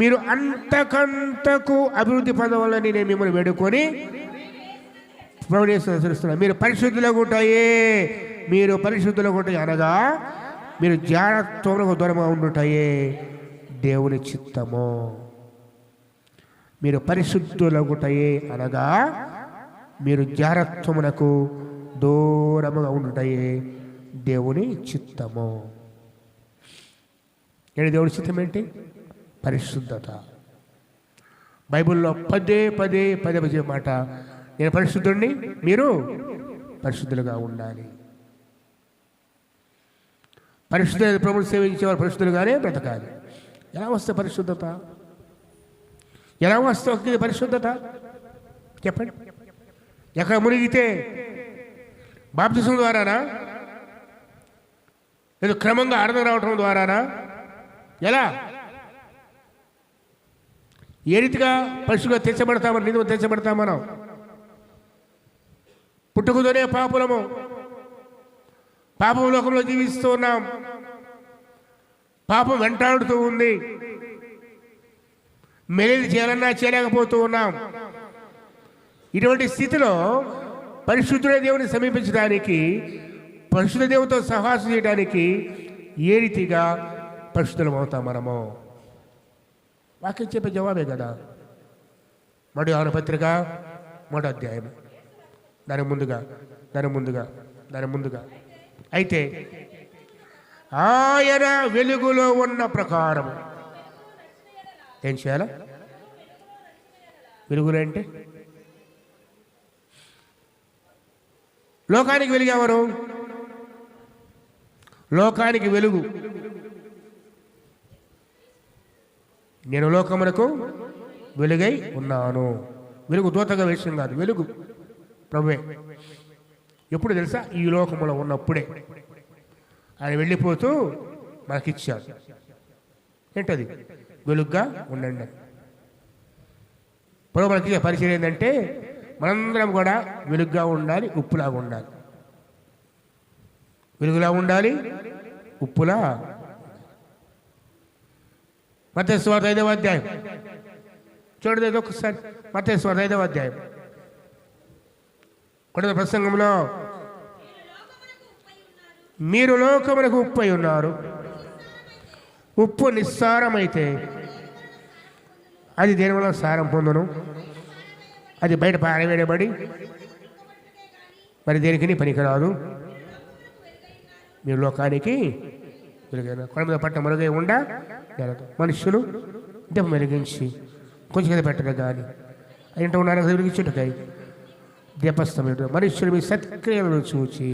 మీరు అంతకంతకు అభివృద్ధి పొందవాలని నేను మిమ్మల్ని వేడుకొని అనుసరిస్తున్నాను. మీరు పరిశుద్ధులగుంటాయే అనగా మీరు జాగ్రత్తకు దూరంగా ఉండుటాయే దేవుని చిత్తము. మీరు పరిశుద్ధులగుటయే అనగా మీరు జాగ్రత్తమునకు దూరముగా ఉండుటయే దేవుని చిత్తము. ఏంటి దేవుని చిత్తం? ఏంటి? పరిశుద్ధత. బైబిల్లో పదే పదే పదే పదే మాట, నేను పరిశుద్ధుడిని, మీరు పరిశుద్ధులుగా ఉండాలి. పరిశుద్ధ ప్రభువుని సేవించేవారు పరిశుద్ధులుగానే బ్రతకాలి. ఎలా వస్తే పరిశుద్ధత? ఎలా వస్తుంది పరిశుద్ధత? చెప్పండి. ఎక్కడ మునిగితే? బాప్తిసం ద్వారానా? లేదు క్రమంగా ఆరాధన రావటం ద్వారానా? ఎలా? ఏ రీతిగా పరిశుద్ధంగా తెచ్చబడతామని, నిధులు తెచ్చబడతాం మనం? పుట్టుకతోనే పాపులము, పాపం లోకంలో జీవిస్తూ ఉన్నాం. పాపం వెంటాడుతూ ఉంది. మెలిది చేయాలన్నా చేయలేకపోతూ ఉన్నాం. ఇటువంటి స్థితిలో పరిశుద్ధుడ దేవుని సమీపించడానికి, పరిశుద్ధ దేవునితో సహవాసం చేయడానికి ఏ రీతిగా పరిశుద్ధులం అవుతాం మనము? వాక్యం చెప్పే జవాబే కదా. మొదటి యోహాను పత్రిక 1వ అధ్యాయం. దాని ముందుగా అయితే ఆయన వెలుగులో ఉన్న ప్రకారం ఏం చేయాలా? వెలుగులో అంటే లోకానికి వెలుగు ఎవరు? లోకానికి వెలుగు నేను లోకమునకు వెలుగై ఉన్నాను. వెలుగు దూతగా విషయం కాదు, వెలుగు ప్రభువే. ఎప్పుడు తెలుసా? ఈ లోకములో ఉన్నప్పుడే. ఆయన వెళ్ళిపోతూ మనకిచ్చాడు. ఏంటది? వెలుగ్గా ఉండండి. ప్రభు మనకి పరిచయం ఏంటంటే మనందరం కూడా వెలుగ్గా ఉండాలి, ఉప్పులాగా ఉండాలి. వెలుగులా ఉండాలి, ఉప్పులా. మత్తయి సువార్త 5వ అధ్యాయం చూడండి ఒకసారి. మత్తయి సువార్త 5వ అధ్యాయం కొడుకు ప్రసంగంలో, మీరు లోకమునకు ఉప్పై ఉన్నారు. ఉప్పు నిస్సారమైతే అది దేని వల్ల సారం పొందును? అది బయట పారవేయబడి మరి దేనికి పనికిరాదు. మీరు లోకానికి వెలుగైన కొండ మీద పట్ట మరుగై ఉండ మనుషులు దీపం వెలిగించి కొంచెం కింద పెట్టడం కానీ ఏంటో ఉన్నారు వెలిగించుటకై దీపస్తమేటు మనుషులు మీ సత్క్రియలను చూచి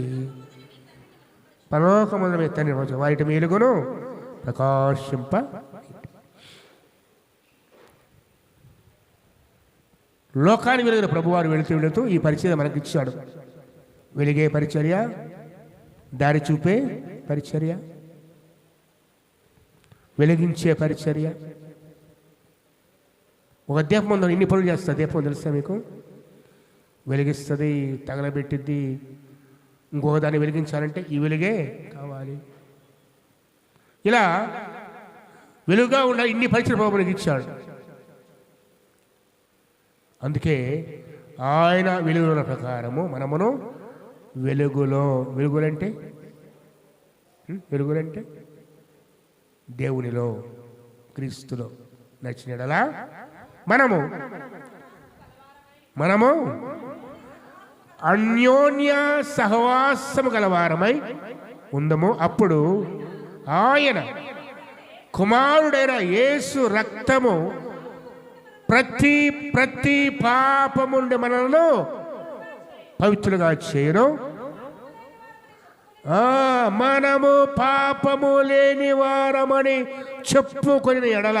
పరలోకమున మీ తండ్రి వాటి వెలుగును ప్రకాశింప. లోకానికి వెలుగున ప్రభువారు వెళుతూ ఈ పరిచర్య మనకిచ్చాడు. వెలిగే పరిచర్య, దారి చూపే పరిచర్య, వెలిగించే పరిచర్య. ఒక దీపం ఉందో ఇన్ని పనులు చేస్తుంది. దీపం తెలుసా మీకు? వెలిగిస్తుంది, తగలబెట్టిద్ది. ఇంకొక దాన్ని వెలిగించాలంటే ఈ వెలుగే కావాలి. ఇలా వెలుగుగా ఉన్న ఇన్ని పరిచర్య ప్రభు మనకి ఇచ్చాడు. అందుకే ఆయన వెలుగుల ప్రకారము మనమును వెలుగులంటే దేవునిలో, క్రీస్తులో నచ్చినలా మనము అన్యోన్య సహవాసము గలవారమై ఉందము. అప్పుడు ఆయన కుమారుడైన యేసు రక్తము ప్రతి పాపము నుండి మనలను పవిత్రులుగా చేయను. మనము పాపము లేని వారమని చెప్పుకొని ఎడల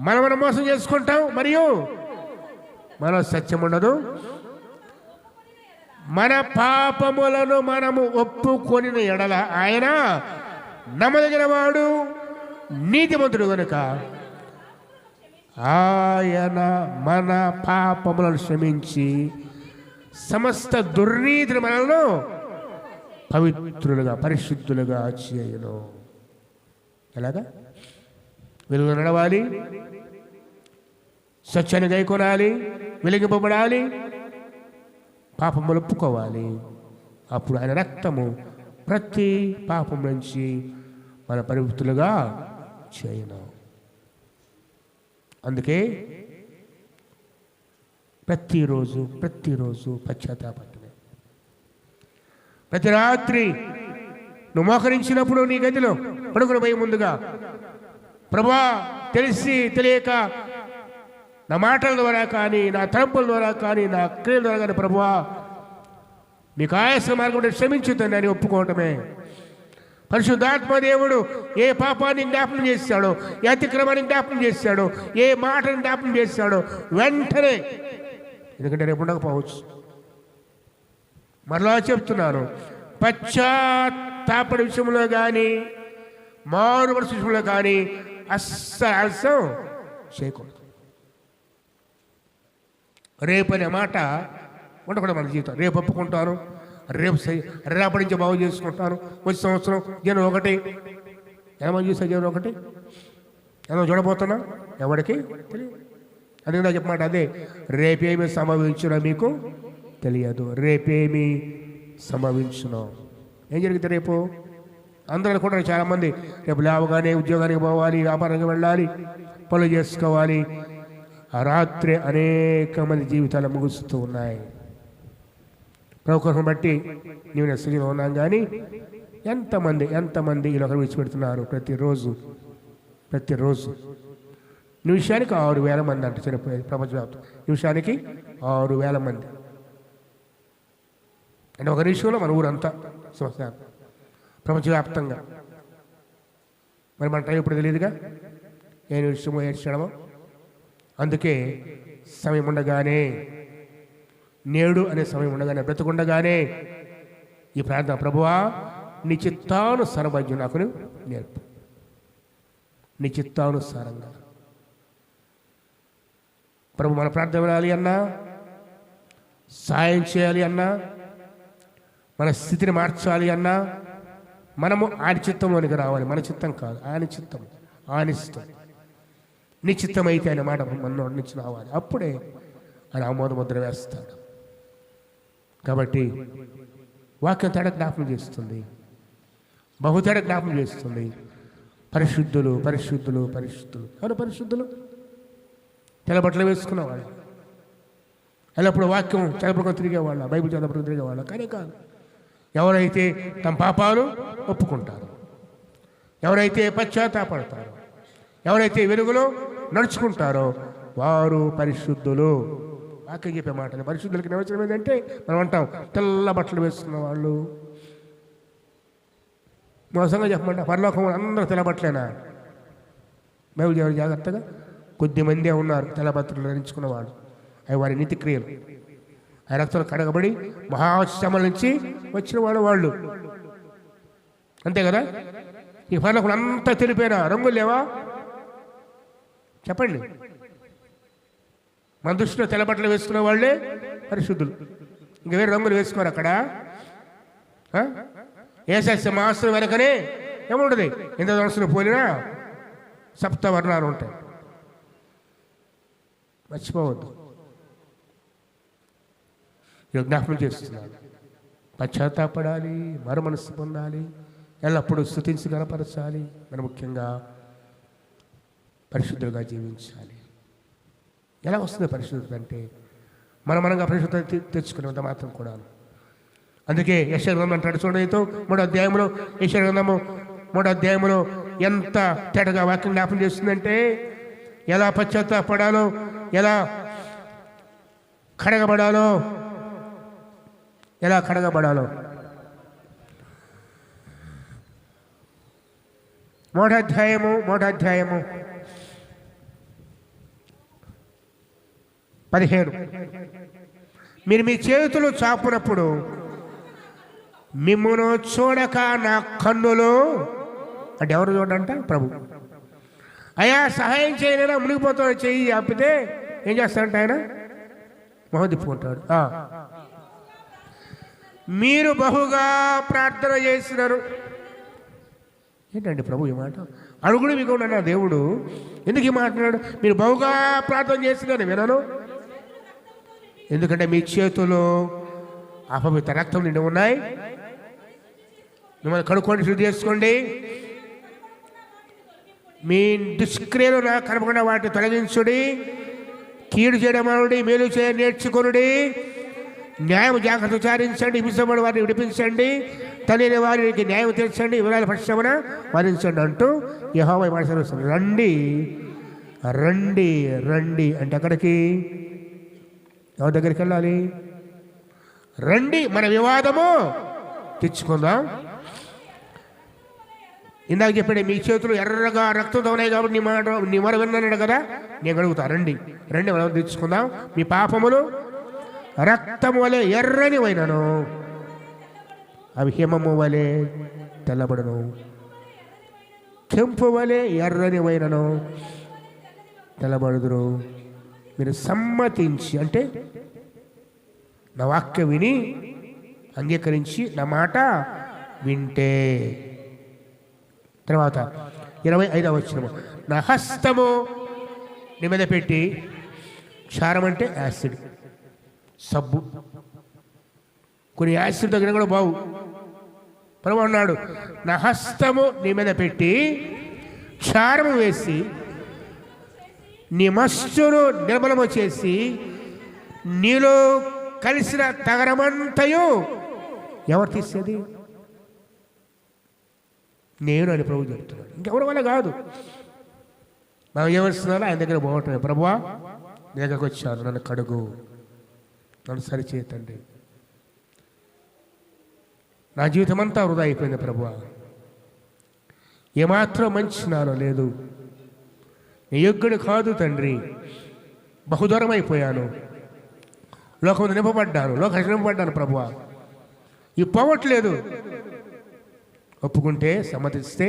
మనం మోసం చేసుకుంటాం, మరియు మనలో సత్యం ఉండదు. మన పాపములను మనము ఒప్పుకొని ఎడల ఆయన నమ్మదగిన వాడు, నీతిమంతుడు కనుక ఆయన మన పాపములను క్షమించి సమస్త దుర్నీతిని మనలను పవిత్రులుగా, పరిశుద్ధులుగా చేయను. ఎలాగా? వెలుగు నడవాలి, సత్యాన్ని గైకొనాలి, వెలిగింపబడాలి, పాపములు ఒప్పుకోవాలి. అప్పుడు ఆయన రక్తము ప్రతి పాపం నుంచి మన పవిత్రులుగా చేయను. అందుకే ప్రతిరోజు పశ్చాత్తాపడమే. ప్రతి రాత్రి నువ్వు మోకరించినప్పుడు నీ గదిలో పడుకుని పోయి ముందుగా, ప్రభువా, తెలిసి తెలియక నా మాటల ద్వారా కానీ, నా తలంపుల ద్వారా కానీ, నా క్రియల ద్వారా కానీ, ప్రభువా మీకు ఆయాస మార్గం క్షమించుతుంది అని ఒప్పుకోవటమే. పరిశుద్ధాత్మ దేవుడు ఏ పాపాన్ని జ్ఞాపకం చేశాడో, ఏ అతిక్రమాన్ని జ్ఞాపకం చేశాడో, ఏ మాటని జ్ఞాపకం చేశాడో వెంటనే, ఎందుకంటే రేపు ఉండకపోవచ్చు. మరలా చెప్తున్నాను, పశ్చాత్తాపడ విషయంలో కానీ, మారు మనసు విషయంలో కానీ అస్సలు ఆలస్యం చేయకూడదు. రేపు అనే మాట ఉండకూడదు మన జీవితం. రేపు ఒప్పుకుంటాను, రేపు రేపటి నుంచి బాగు చేసుకుంటాను, వచ్చే సంవత్సరం జనం ఒకటి, ఏమో చూసా జనం ఒకటి, ఏమో చూడబోతున్నా ఎవరికి తెలియదు. అందుకని చెప్పమాట అదే, రేపేమి సంభవించునో మీకు తెలియదు. రేపేమి సంభవించునో, ఏం జరిగితే రేపు అందరూ అనుకుంటారు చాలామంది, రేపు లేవగానే ఉద్యోగానికి పోవాలి, వ్యాపారానికి వెళ్ళాలి, పనులు చేసుకోవాలి. ఆ రాత్రి అనేక మంది జీవితాలు ముగుస్తూ ఉన్నాయి. ప్రభుత్వం బట్టి నేను స్థితిలో ఉన్నాను, కానీ ఎంతమంది ఇలా విడిచిపెడుతున్నారు ప్రతిరోజు. నిమిషానికి 6,000 మంది అంటే చనిపోయేది ప్రపంచవ్యాప్తం. నిమిషానికి 6,000 మంది అంటే ఒక నిమిషంలో మన ఊరంతా శ్మశానం ప్రపంచవ్యాప్తంగా. మరి మన టైం ఇప్పుడు తెలియదుగా, ఏ నిమిషమో ఏడ్చడమో. అందుకే సమయం ఉండగానే, నేడు అనే సమయం ఉండగానే, బ్రతుకుండగానే ఈ ప్రార్థన, ప్రభువా నీ చిత్తానుసారం నాకు నేర్పు. నీ చిత్తానుసారంగా ప్రభు మన ప్రార్థన వినాలి అన్నా, సాయం చేయాలి అన్నా, మన స్థితిని మార్చాలి అన్నా, మనము ఆయన చిత్తంలోనికి రావాలి. మన చిత్తం కాదు, ఆయన చిత్తం, ఆయన ఇష్టం. నీ చిత్తం అయితే ఆయన మాట మన నుంచి రావాలి. అప్పుడే ఆయన ఆమోద ముద్ర వేస్తాడు. కాబట్టి వాక్యం తేడా జ్ఞాపకం చేస్తుంది, బహుతేడా జ్ఞాపకం చేస్తుంది. పరిశుద్ధులు పరిశుద్ధులు పరిశుద్ధులు. ఎవరు పరిశుద్ధులు? తెల్లబట్టలు వేసుకున్నవాళ్ళు, ఎల్లప్పుడు వాక్యం చదవకుండా తిరిగేవాళ్ళ, బైబిల్ చదవకుండా తిరిగేవాళ్ళ. కానీ కాదు, ఎవరైతే తమ పాపాలు ఒప్పుకుంటారో, ఎవరైతే పశ్చాత్తాపడతారో, ఎవరైతే వెలుగులో నడుచుకుంటారో వారు పరిశుద్ధులు. వాక్యం చెప్పే మాటలు. పరిశుద్ధులకి నిర్వచనం ఏంటంటే, మనం అంటాం తెల్ల బట్టలు వేసుకున్న వాళ్ళు. మోసంగా చెప్పమంట, పరలోకం అందరూ తెల్ల బట్టలేనా? బైబిల్ ఎవరు జాగ్రత్తగా, కొద్దిమందే ఉన్నారు తెల్ల బట్టలు ధరించుకున్న వాళ్ళు. అవి వారి నీతి క్రియలు, ఆ రక్తంలో కడగబడి మహాశ్రమల నుంచి వచ్చిన వాళ్ళు. అంతే కదా. ఈ పరలోకం అంతా తెలిపేనా? రంగులు లేవా చెప్పండి? మన దృష్టిలో తెల్లబట్టలు వేసుకునే వాళ్ళే పరిశుద్ధులు. ఇంక వేరే రంగులు వేసుకోరు అక్కడ. ఏసెస్ మాసం వెనకనే ఏముంటుంది, ఇంద్రధనుస్సులు పోలినా సప్తవర్ణాలు ఉంటాయి. మర్చిపోవద్దు. జ్ఞాపకం చేస్తున్నాను, పశ్చాత్తాపడాలి, మరు మనస్సు పొందాలి, ఎల్లప్పుడూ స్తుతించి కనపరచాలి. మనం ముఖ్యంగా పరిశుద్ధులుగా జీవించాలి. ఎలా వస్తుంది పరిశుద్ధత అంటే, మనంగా పరిశుద్ధత తెచ్చుకునేంత మాత్రం కూడా. అందుకే యెషయా గ్రంథం అంటాడు చూడండి, 3వ అధ్యాయంలో, యెషయా గ్రంథము 3వ అధ్యాయంలో ఎంత తేటగా వాక్యం జ్ఞాపకం చేస్తుందంటే, ఎలా పశ్చాత్తాపడాలో, ఎలా కడగబడాలో. 3వ అధ్యాయము 15. మీరు మీ చేతులు చాపునప్పుడు మిమ్మును చూడక నా కన్నులు, అంటే ఎవరు చూడంట? ప్రభు. అయ్యా సహాయం చేయలేనా, మునిగిపోతాడు, చెయ్యి ఆపితే ఏం చేస్తాడంట ఆయన? మొహం తిప్పుకుంటాడు. మీరు బహుగా ప్రార్థన చేసినారు. ఏంటండి ప్రభు ఈ మాట? అడుగుడు మీకు నా దేవుడు ఎందుకు ఈ మాట్లాడు? మీరు బహుగా ప్రార్థన చేసినారు, వినను. ఎందుకంటే మీ చేతులు అపవిత్ర రక్తం నిండి ఉన్నాయి. మిమ్మల్ని కడుక్కోండి, శుద్ధి చేసుకోండి. మీ దుష్క్రియలు నాకు కనపకుండా వాటిని తొలగించుడి. కీడు చేయడం అనుడి, మేలు చేయ నేర్చుకొనుడి. న్యాయం జాగ్రత్త విచారించండి, హింసించబడి వారిని విడిపించండి, తెలియని వారికి న్యాయం తీర్చండి, వివరాల పక్షమున వారించండి అంటూ యెహోవా మాట సెలవిస్తుంది. రండి రండి రండి అంటే ఎక్కడికి? ఎవరి దగ్గరికి వెళ్ళాలి? రండి, మన వివాదము తెచ్చుకుందాం. ఇందాక చెప్పాడు, మీ చేతులు ఎర్రగా రక్తంతో ఉన్నాయి కాబట్టి నీ మాట విన్నాడు కదా, నేను అడుగుతా, రండి రండి మనం తెచ్చుకుందాం. మీ పాపములు రక్తము వలె ఎర్రని వైనను, అవి హిమము వలె తెల్లబడును. కెంపు వలె ఎర్రని వైనను తెల్లబడుదురు. మీరు సమ్మతించి అంటే నా వాక్యం విని అంగీకరించి నా మాట వింటే. తర్వాత 25వ వచనము, నా హస్తము నీ మీద పెట్టి, క్షారం అంటే యాసిడ్, సబ్బు. కొన్ని యాసిడ్ దగ్గర కూడా బావు. ప్రభు అన్నాడు, నా హస్తము నీ మీద పెట్టి క్షారము వేసి నీ మస్సును నిర్మలము చేసి నీలో కలిసిన తగరమంతయు ఎవరు తీసేది? నేను అని ప్రభు చెప్తున్నాడు. ఇంకెవరి వల్ల కాదు. మనం ఏమనిస్తున్నారో ఆయన దగ్గర పోవటమే. ప్రభువా, నీ దగ్గరకు వచ్చాను, నన్ను కడుగు, నన్ను సరిచేతండి. నా జీవితం అంతా వృధా అయిపోయింది ప్రభువా, ఏమాత్రం మంచి నాలో లేదు, నీ యోగ్యుడు కాదు తండ్రి, బహుదూరం అయిపోయాను, లోకం నింపబడ్డాను, నింపబడ్డాను ప్రభువా, ఈ పోవట్లేదు. ఒప్పుకుంటే, సమ్మతిస్తే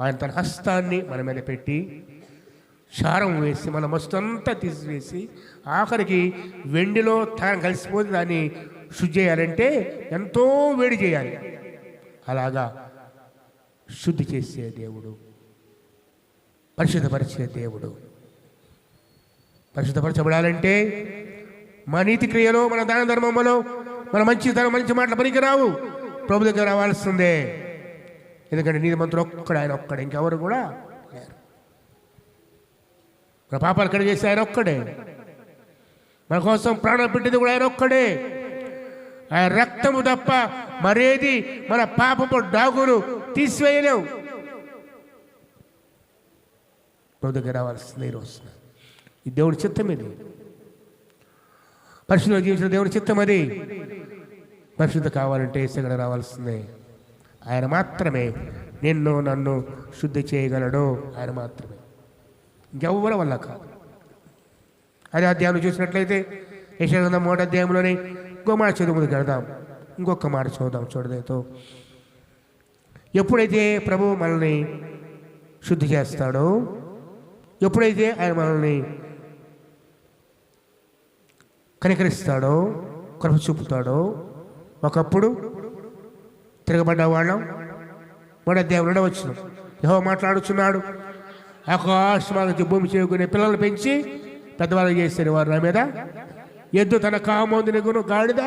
ఆయన తన హస్తాన్ని మన మీద పెట్టి క్షారం వేసి మన మస్తంతా తీసివేసి ఆఖరికి వెండిలో తాను కలిసిపోతే దాన్ని శుద్ధి చేయాలంటే ఎంతో వేడి చేయాలి. అలాగా శుద్ధి చేసే దేవుడు, పరిశుద్ధపరిచే దేవుడు. పరిశుద్ధపరచబడాలంటే మన నీతి క్రియలో, మన దాన ధర్మములో, మన మంచి మాటలు పనికిరావు, ప్రభు దగ్గర రావాల్సిందే. ఎందుకంటే నీతిమంతుడు ఒక్కడు, ఆయన ఒక్కడే, ఇంకెవరు కూడా లేరు. మన పాపాలు కడిగేసి ఆయన ఒక్కడే, మన కోసం ప్రాణం పెట్టింది కూడా ఆయన ఒక్కడే. ఆయన రక్తము తప్ప మరేది మన పాపపు డాగును తీసివేయలేవు. ప్రభు దగ్గర రావాల్సిందే. ఈరోజు ఈ దేవుడి చిత్తం ఇది, పరిశుద్ధ జీవించిన దేవుడి చిత్తం అది. పరిశుద్ధ కావాలంటే యేసుగడ రావాల్సిందే. ఆయన మాత్రమే నన్ను శుద్ధి చేయగలడు. ఆయన మాత్రమే, ఇంకెవ్వరి వల్ల కాదు. అదే అధ్యాయం చూసినట్లయితే యెషయా గ్రంథం 3వ అధ్యాయంలోని ఇంకో మాట చదువు ముందుకు వెళదాం. ఇంకొక మాట చూద్దాం చూడదేతో. ఎప్పుడైతే ప్రభు మనల్ని శుద్ధి చేస్తాడో, ఎప్పుడైతే ఆయన మనల్ని కనికరిస్తాడో, కృప చూపుతాడో, ఒకప్పుడు తిరగబడ్డ వాళ్ళం. 3వ అధ్యాయం 2వ వచనం యెహోవా మాట్లాడుచున్నాడు, ఆకాశమానికి భూమి చేరుకునే పిల్లలు పెంచి పెద్దవాళ్ళు చేసిన వారు నా మీద ఎద్దు తన కామోందుని గాడిద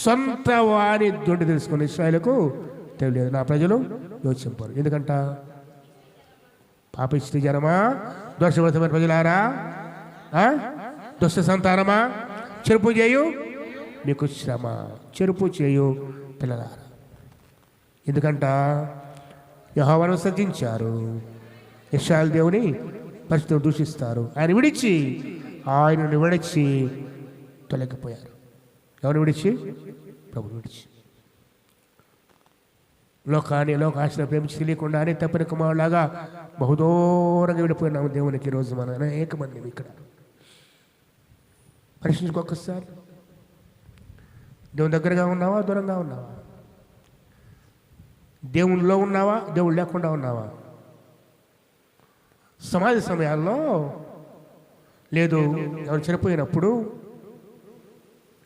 సొంత వాని దొడ్డి తెలుసుకుని ఇశ్రాయేలుకు తెలియదు, నా ప్రజలు యోచింపరు. ఎందుకంట? పాపిష్టి జనమా, దోషభరితమైన ప్రజలారా, దుష్ట సంతానమా, చెరుపు చేయు మీకు శ్రమ, చెరుపు చేయు పిల్లలారా. ఎందుకంట? యెహోవాను సర్జించారు, ఇశ్రాయేలు దేవుని పరిస్థితిని దూషిస్తారు. ఆయనను విడిచి తొలగిపోయారు. ఎవరు విడిచి? ప్రభుని విడిచి. లోక ఆశను ప్రేమించి తెలియకుండానే తప్పిన కుమారులాగా బహుదూరంగా విడిపోయినాము దేవునికి. ఈరోజు మనం అనేక మంది ఇక్కడ పరీక్షించుకోక్కసారి, దేవుని దగ్గరగా ఉన్నావా, దూరంగా ఉన్నావా? దేవునిలో ఉన్నావా, దేవుడు లేకుండా ఉన్నావా? సమాధి సమయాల్లో లేదు, ఎవరు చనిపోయినప్పుడు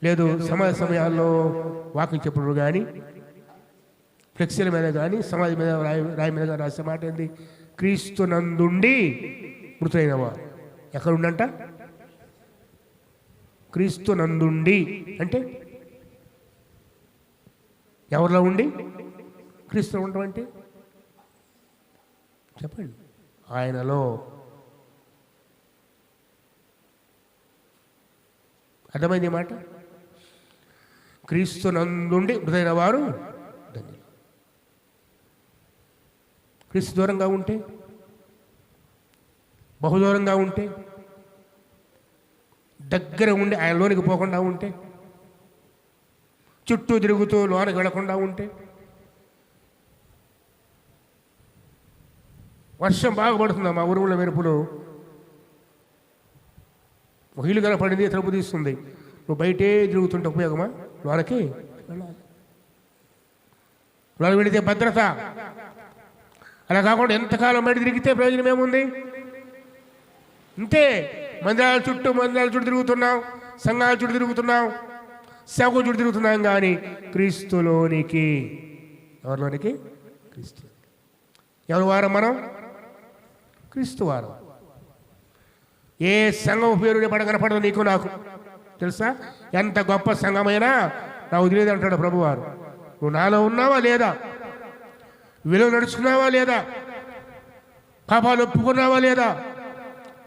లేదు, సమాధి సమయాల్లో వాకింగ్ చెప్పుడు కానీ, ఫ్లెక్సీల మీద కానీ, సమాధి మీద రాయి మీద రాసే మాట ఏంది? క్రీస్తు నందుండి మృతులైనవా. ఎక్కడ ఉండంట? క్రీస్తు నందుండి అంటే ఎవరిలో ఉండి? క్రీస్తులో ఉండటం అంటే చెప్పండి. ఆయనలో. అర్థమైంది మాట? క్రీస్తునందుండి మృతైన వారు ధన్యులు. క్రీస్తు దూరంగా ఉంటే, బహుదూరంగా ఉంటే, దగ్గర ఉండి ఆయనలోనికి పోకుండా ఉంటే, చుట్టూ తిరుగుతూ లోనికి వెళ్లకుండా ఉంటే, వర్షం బాగా పడుతుందా మా ఊరులో మెరుపులు, ఒక ఇల్లు కనపడింది, తలుపు తీస్తుంది, నువ్వు బయటే తిరుగుతుంటే ఉపయోగమా? లోనకి వెళ్ళాలి. లోన వెళితే భద్రత. అలా కాకుండా ఎంతకాలం బయట తిరిగితే ప్రయోజనం ఏముంది? అంతే, మందిరాల చుట్టూ తిరుగుతున్నాం, సంఘాల చుట్టూ తిరుగుతున్నాం, సేవకు చుట్టూ తిరుగుతున్నాం, కానీ క్రీస్తులోనికి, ఎవరిలోనికి? క్రీస్తు. ఎవరి వారం మనం? క్రీస్తు వారం. ఏ సంఘం పేరు కనపడదు నీకు నాకు, తెలుసా? ఎంత గొప్ప సంఘమైనా నాకు తెలియదు అంటాడు ప్రభువారు. నువ్వు నాలో ఉన్నావా లేదా? విలువ నడుచుకున్నావా లేదా? పాపాలు ఒప్పుకున్నావా లేదా?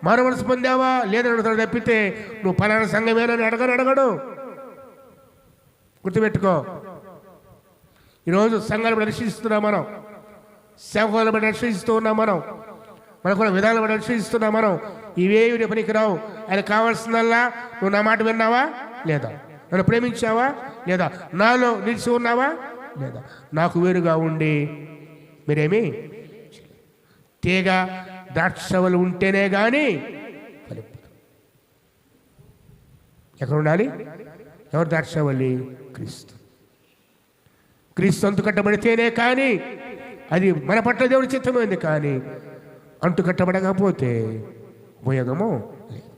మారు మనసు పొందావా లేదా అడుగుతాడు తప్పితే నువ్వు పలానా సంఘమేనని అడగడు. గుర్తుపెట్టుకో. ఈరోజు సంఘాలు బట్టి రక్షిస్తున్నాం మనం, సేవకులను బట్టి రక్షిస్తూ ఉన్నాం మనం, మనకున్న విధానం బట్టి రక్షిస్తున్నాం మనం. ఇవేవి పనికిరావు. ఆయన కావాల్సిందల్లా నువ్వు నా మాట విన్నావా లేదా? నన్ను ప్రేమించావా లేదా? నాలో నిలిచి ఉన్నావా లేదా? నాకు వేరుగా ఉండి మీరేమి తీగ ద్రాక్షవలు ఉంటేనే కానీ ఫలింపదు. ఎక్కడ ఉండాలి? ఎవరు ద్రాక్షవల్లి? క్రీస్తు. క్రీస్తు అంతు కట్టబడితేనే కానీ అది మన పట్ల దేవుడి చిత్తమైంది, కానీ అంటు కట్టబడకపోతే ఉపయోగము లేదు.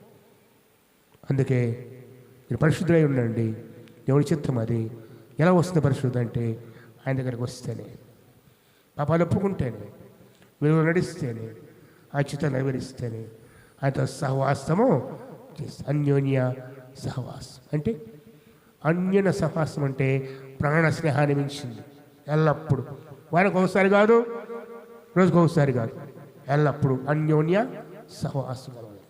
అందుకే మీరు పరిశుద్ధులై ఉండండి. దేవుడి చిత్తం అది. ఎలా వస్తుంది పరిశుద్ధి అంటే ఆయన దగ్గరికి వస్తేనే, పాపాలు ఒప్పుకుంటేనే, విలువ నడిస్తేనే, ఆ చిత్తం నెరవేరిస్తేనే, ఆయనతో సహవాసము చేస్తే. అన్యోన్య సహవాసం అంటే, అన్యోన్య సహవాసం అంటే ప్రాణ స్నేహాన్ని మించింది. ఎల్లప్పుడు, వారికి ఒకసారి కాదు, రోజుకు ఒకసారి కాదు, ఎల్లప్పుడు అన్యోన్య సహవాసం కలవాలి.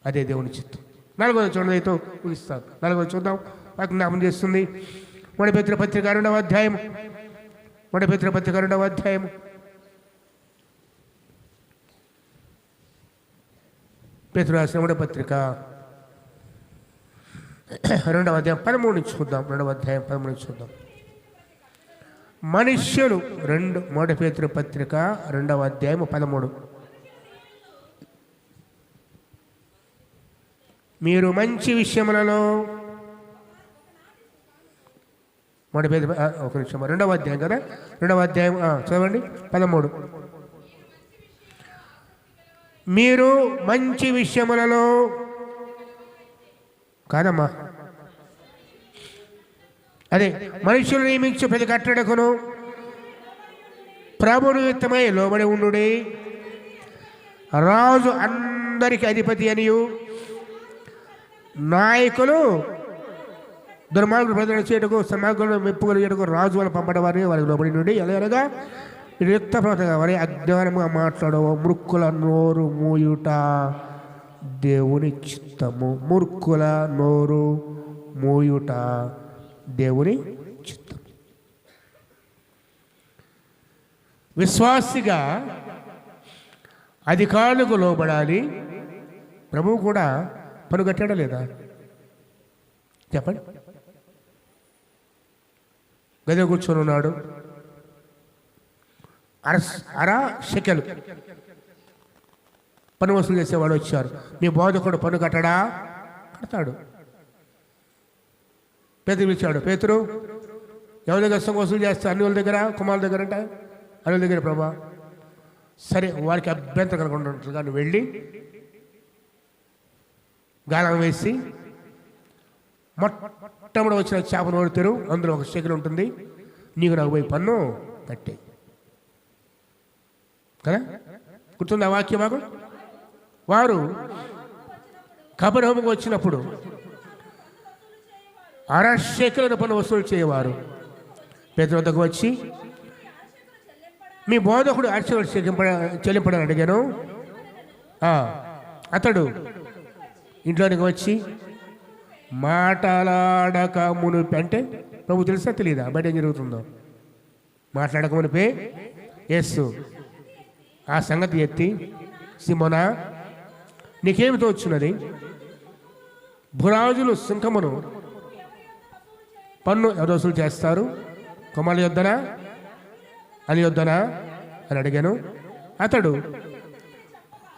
అదే దేవుని చిత్తం. 4వ చూడదైతే ఊహిస్తారు. 4వ చూద్దాం. వాకి జ్ఞాపం చేస్తుంది. మొదటి పేతురు పత్రిక 2వ అధ్యాయం. మొదటి పేతురు పత్రిక 2వ అధ్యాయం. పేతురు రాసిన మొదటి పత్రిక 2వ అధ్యాయం 13 నుంచి చూద్దాం. 2వ అధ్యాయం 13 నుంచి చూద్దాం. మనుష్యులు మొదటి పేతురు పత్రిక 2వ అధ్యాయం 13. మీరు మంచి విషయములలో, మొదటి పేతురు ఒక నిమిషం, 2వ అధ్యాయం కదా, 2వ అధ్యాయం చదవండి 13. మీరు మంచి విషయములలో కాదమ్మా, అదే మనుషులు నియమించు ప్రతి కట్టడకును ప్రభు నిమిత్తమై లోబడి ఉండుడి. రాజు అందరికి అధిపతి అనియు, నాయకులు దుర్మార్గులు ప్రజలు చేయటకు, సమాగులను మెప్పులు చేయటకు రాజు వాళ్ళు పంపడవారిని వారికి లోబడి నుండి. ఎలాగనగా యుక్త ప్రవర్తన వారి అజ్ఞానముగా మాట్లాడవ మూర్ఖుల నోరు మూయుట దేవుని చిత్తము. మూర్ఖుల నోరు మూయుట దేవుని చిత్తం. విశ్వాసిగా అధికారులకు లోబడాలి. ప్రభువు కూడా పన్ను కట్టాడా లేదా? చెప్పండి. గదిలో కూర్చొని ఉన్నాడు. అర షెకెలు పన్ను వసూలు చేసేవాడు వచ్చారు. మీ బోధకుడు పన్ను కట్టడా? కడతాడు. పేతురు ఇచ్చాడు. పేతురు ఎవరి దగ్గర సొమ్ము వసూలు చేస్తా? అన్ని వాళ్ళ దగ్గర, కుమారుల దగ్గర అంటే అన్ని దగ్గర. ప్రభా సరే, వారికి అభ్యంతరం కలగకుండా నువ్వు వెళ్ళి గాలం వేసి మొట్టమొదటి వచ్చిన చేపను ఓడితారు, అందులో ఒక షెకెల్ ఉంటుంది, నీకు నాకు పోయి పన్ను కట్టే కదా. గుర్తుంది ఆ వాక్య భాగం? వారు కబరహోముకు వచ్చినప్పుడు 6 షెకెలను పన్ను వసూలు చేయవారు. పేతురు వద్దకు వచ్చి, మీ బోధకుడు 6 షెకెలు చెల్లింపడని అడిగాను. అతడు ఇంట్లోనికి వచ్చి మాట్లాడక మునిపే అంటే ప్రభు తెలుసా తెలీదా బయట ఏం జరుగుతుందో? మాట్లాడక మునిపే యేసు ఆ సంగతి ఎత్తి, సిమోనా నీకేమి తోచున్నది? భూరాజులు సుంకమును పన్ను వసూలు చేస్తారు, కుమారుల యొద్దనా అని యొద్దనా అని అడిగాను. అతడు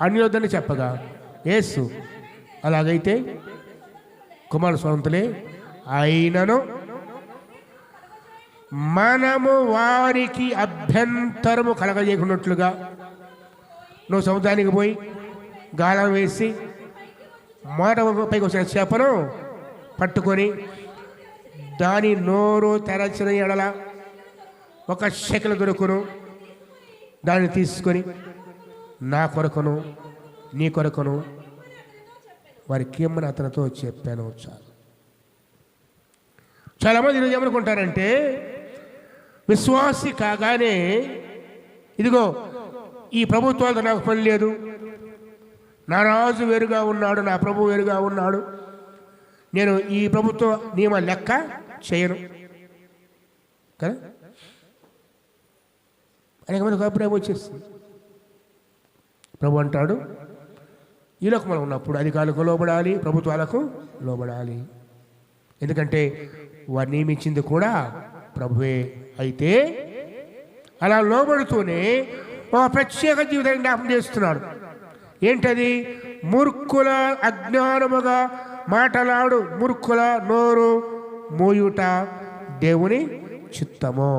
అన్ని యొద్దని చెప్పగా యేసు, అలాగైతే కుమారుడు స్వతంతులే, అయినను మనము వారికి అభ్యంతరము కలగజేయకున్నట్లుగా నువ్వు సముద్రానికి పోయి గాలం వేసి పైకి వచ్చిన చేపను పట్టుకొని దాని నోరు తెరచిన ఎడల 1 షెకెల్ దొరుకును. దాన్ని తీసుకొని నా కొరకును నీ కొరకును వారికి ఏమని అతనితో చెప్పాను. చాలామంది ఈరోజు ఏమనుకుంటారంటే, విశ్వాసి కాగానే ఇదిగో ఈ ప్రభుత్వాలతో నాకు పని లేదు, నా రాజు వేరుగా ఉన్నాడు, నా ప్రభు వేరుగా ఉన్నాడు, నేను ఈ ప్రభుత్వ నియమ లెక్క చేయను కదా. అనేక మందికి అభిప్రాయం వచ్చేస్తుంది. ప్రభు అంటాడు, ఈ లోకంలో ఉన్నప్పుడు అధికారులకు లోబడాలి, ప్రభుత్వాలకు లోబడాలి. ఎందుకంటే వారు నియమించింది కూడా ప్రభువే. అయితే అలా లోబడుతూనే ఒక ప్రత్యేక జీవితాన్ని జ్ఞాపకం చేస్తున్నాడు. ఏంటది? మూర్ఖుల అజ్ఞానముగా మాటలాడు మూర్ఖుల నోరు మోయుట దేవుని చిత్తము.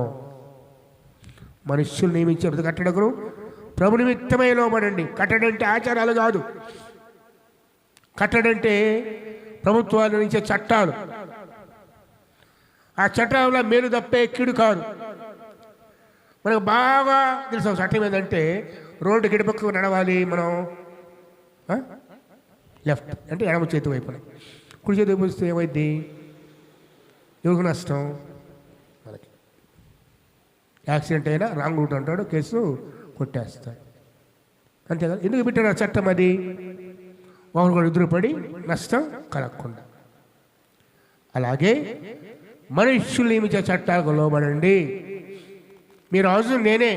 మనుష్యులు నియమించే ప్రతి కట్టడకును ప్రభు నిమిత్తమై లోబడండి. కట్టడంటే ఆచారాలు కాదు, కట్టడంటే ప్రభుత్వాలు నుంచే చట్టాలు. ఆ చట్టాల మేలు తప్పే కీడు కాదు. మనకు బాగా తెలుసు చట్టం ఏంటంటే, రోడ్డు గిడిపక్కకు నడవాలి మనం, లెఫ్ట్ అంటే ఎడమ చేతి వైపున, కుడి చేతి వైపు వస్తే ఏమైంది? ఎవరికి నష్టం? మనకి. యాక్సిడెంట్ అయినా రాంగ్ రూట్ అంటాడు, కేసు కొట్టేస్తాడు. అంతేకాదు, ఎందుకు పెట్టాడు ఆ చట్టం? అది ఒకరు ఎదురుపడి నష్టం కలగకుండా. అలాగే మనుష్యులు నియమించే చట్టాలకు లోబడండి. మీ రాజు నేనే,